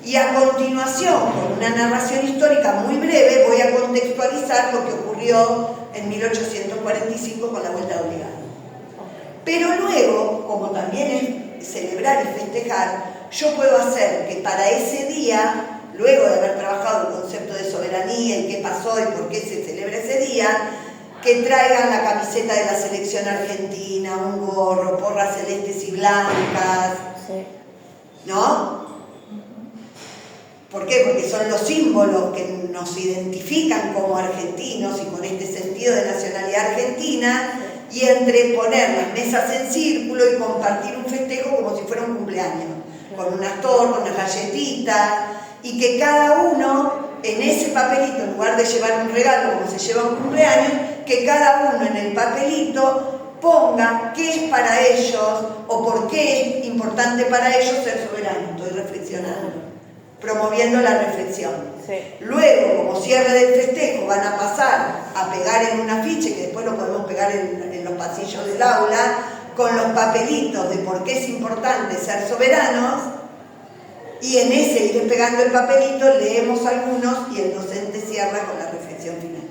Y a continuación, con una narración histórica muy breve, voy a contextualizar lo que ocurrió en 1845 con la Vuelta Obligada. Pero luego, como también es celebrar y festejar, yo puedo hacer que para ese día, luego de haber trabajado el concepto de soberanía y qué pasó y por qué se celebra ese día, que traigan la camiseta de la selección argentina, un gorro, porras celestes y blancas, ¿no? ¿Por qué? Porque son los símbolos que nos identifican como argentinos y con este sentido de nacionalidad argentina, y entre poner las mesas en círculo y compartir un festejo como si fuera un cumpleaños, con unas tortas, unas galletitas, y que cada uno en ese papelito, en lugar de llevar un regalo como se lleva un cumpleaños, que cada uno en el papelito ponga qué es para ellos o por qué es importante para ellos ser soberanos. Estoy reflexionando, promoviendo la reflexión. Luego, como cierre del festejo, van a pasar a pegar en un afiche, que después lo podemos pegar en los pasillos del aula, con los papelitos de por qué es importante ser soberanos, y en ese ir pegando el papelito leemos algunos y el docente cierra con la reflexión final.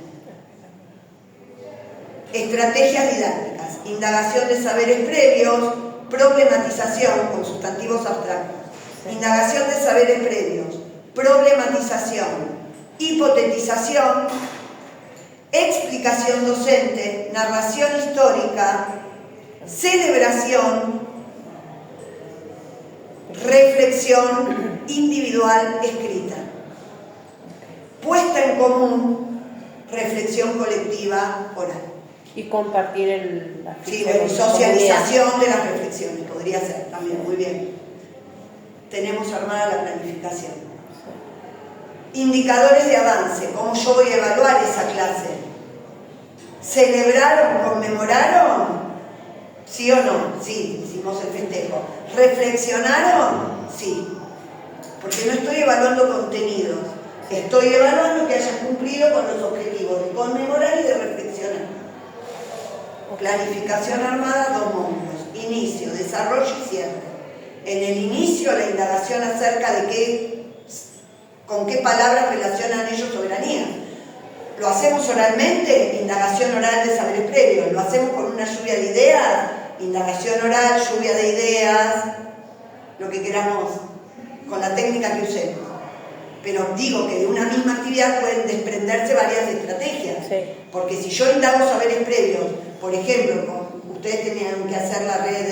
Estrategias didácticas: indagación de saberes previos, problematización con sustantivos abstractos, indagación de saberes previos, problematización, hipotetización, explicación docente, narración histórica, celebración, reflexión individual escrita, puesta en común, reflexión colectiva oral. Y compartir la socialización de las reflexiones, podría ser también, muy bien. Tenemos armada la planificación. Indicadores de avance, ¿cómo yo voy a evaluar esa clase? ¿Celebraron, conmemoraron? ¿Sí o no? Sí, hicimos el festejo. ¿Reflexionaron? Sí. Porque no estoy evaluando contenidos, estoy evaluando que hayan cumplido con los objetivos de conmemorar y de reflexionar. Planificación armada, 2 módulos: inicio, desarrollo y cierre. En el inicio, la indagación acerca de con qué palabras relacionan ellos soberanía. ¿Lo hacemos oralmente? Indagación oral de saberes previos. ¿Lo hacemos con una lluvia de ideas? Indagación oral, lluvia de ideas, lo que queramos, con la técnica que usemos. Pero digo que de una misma actividad pueden desprenderse varias estrategias. Porque si yo indago saberes previos, por ejemplo, ustedes tenían que hacer la red,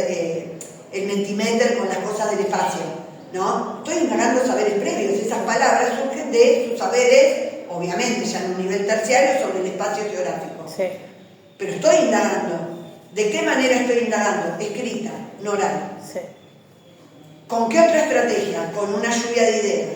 el Mentimeter con las cosas del espacio, ¿no? Estoy indagando saberes previos, esas palabras surgen de sus saberes, obviamente ya en un nivel terciario, sobre el espacio geográfico. Pero estoy indagando. ¿De qué manera estoy indagando? Escrita, no oral. ¿Con qué otra estrategia? Con una lluvia de ideas.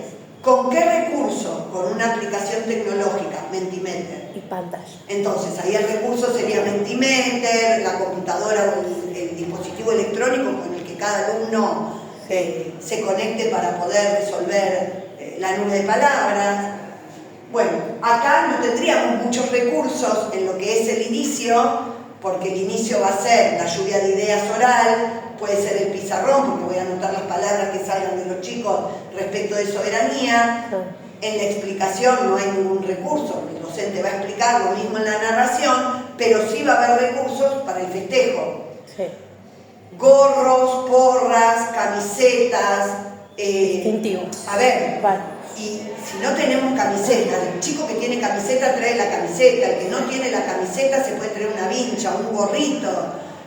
¿Con qué recurso? Con una aplicación tecnológica, Mentimeter. Y pantalla. Entonces, ahí el recurso sería Mentimeter, la computadora o el dispositivo electrónico con el que cada alumno se conecte para poder resolver la nube de palabras. Bueno, acá no tendríamos muchos recursos en lo que es el inicio, porque el inicio va a ser la lluvia de ideas oral, puede ser el pizarrón, porque voy a anotar las palabras que salgan de los chicos respecto de soberanía. En la explicación no hay ningún recurso, el docente va a explicar lo mismo en la narración, pero sí va a haber recursos para el festejo. Gorros, porras, camisetas. Distintivos. A ver, y si no tenemos camiseta, el chico que tiene camiseta trae la camiseta, el que no tiene la camiseta se puede traer una vincha, un gorrito.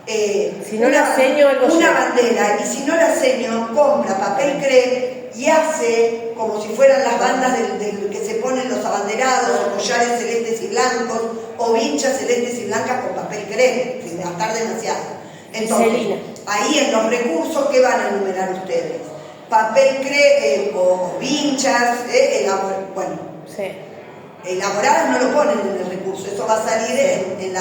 Si no la seño, algo una bandera, y si no la seño, compra papel crepe y hace como si fueran las bandas del que se ponen los abanderados, o collares celestes y blancos, o vinchas celestes y blancas con papel crepe, sin gastar demasiado. Entonces, ahí en los recursos, ¿qué van a enumerar ustedes? Papel crepe o vinchas, elaboradas no lo ponen en el recurso, eso va a salir en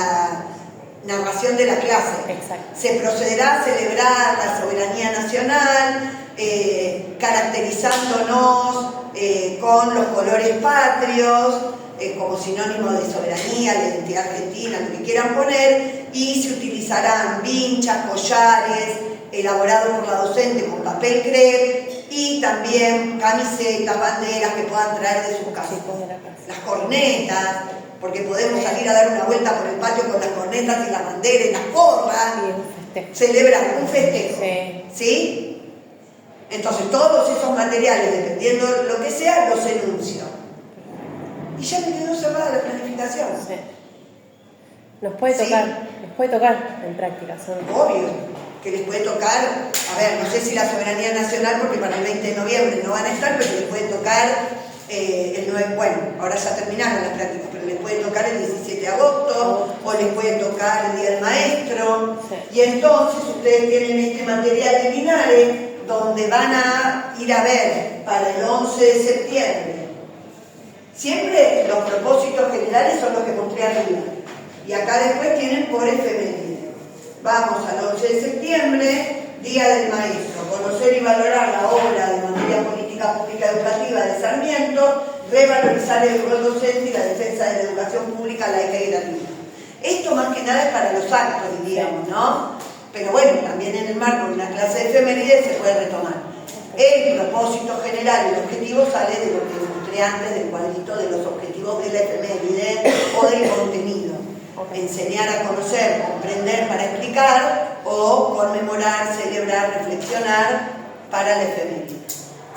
narración de la clase. Exacto. Se procederá a celebrar la soberanía nacional, caracterizándonos con los colores patrios, como sinónimo de soberanía, de identidad argentina, lo que quieran poner, y se utilizarán vinchas, collares, elaborados por la docente con papel crepe, y también camisetas, banderas que puedan traer de sus casas. Las cornetas, porque podemos salir a dar una vuelta por el patio con las cornetas y las banderas y las porras, celebrar un festejo, ¿sí? Entonces todos esos materiales, dependiendo de lo que sea, los enuncio. Y ya me quedó cerrada la planificación. Sí. Nos puede tocar en práctica. Obvio que les puede tocar, a ver, no sé si la soberanía nacional, porque para el 20 de noviembre no van a estar, pero les puede tocar el 9, bueno, ahora ya terminaron las prácticas, pero les puede tocar el 17 de agosto, o les puede tocar el Día del Maestro, y entonces ustedes tienen este material de Linares, donde van a ir a ver para el 11 de septiembre. Siempre los propósitos generales son los que mostré arriba, y acá después tienen por efeméride. Vamos al 11 de septiembre, Día del Maestro, conocer y valorar la obra de materia política pública educativa de Sarmiento, revalorizar el rol docente y la defensa de la educación pública laica y gratuita. Esto más que nada es para los actos, diríamos, ¿no? Pero bueno, también en el marco de una clase de efemérides se puede retomar. El propósito general y el objetivo sale de lo que mostré antes del cuadrito de los objetivos de la efeméride o del contenido. Enseñar a conocer, comprender para explicar, o conmemorar, celebrar, reflexionar para la efeméride,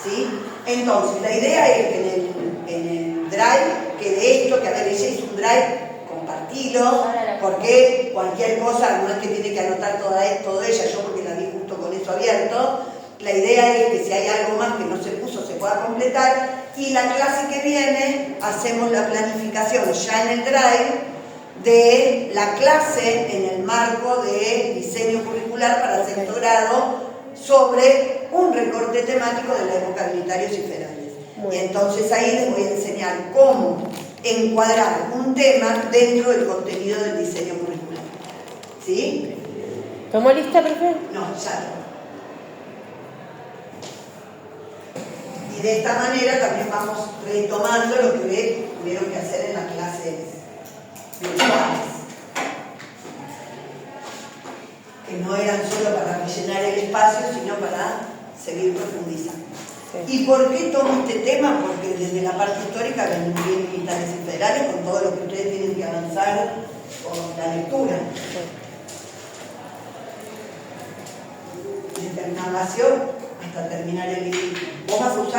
¿sí? Entonces, la idea es que en el drive, que de esto, que a ver, ella hizo un drive, compartilo, porque cualquier cosa, no es que tiene que anotar todo ella, yo porque la vi justo con eso abierto. La idea es que si hay algo más que no se puso, se pueda completar, y la clase que viene hacemos la planificación ya en el drive de la clase en el marco de diseño curricular para sexto grado sobre un recorte temático de la época de militares y federales. Y entonces ahí les voy a enseñar cómo encuadrar un tema dentro del contenido del diseño curricular. ¿Sí? ¿Tomó lista, profe? No, ya no. Y de esta manera también vamos retomando lo que tuvieron que hacer en las clases virtuales, que no eran solo para rellenar el espacio, sino para seguir profundizando. ¿Y por qué tomo este tema? Porque desde la parte histórica ven bien militares y federales, con todo lo que ustedes tienen que avanzar con la lectura. Desde la navegación hasta terminar el libro. ¿Vos vas a usar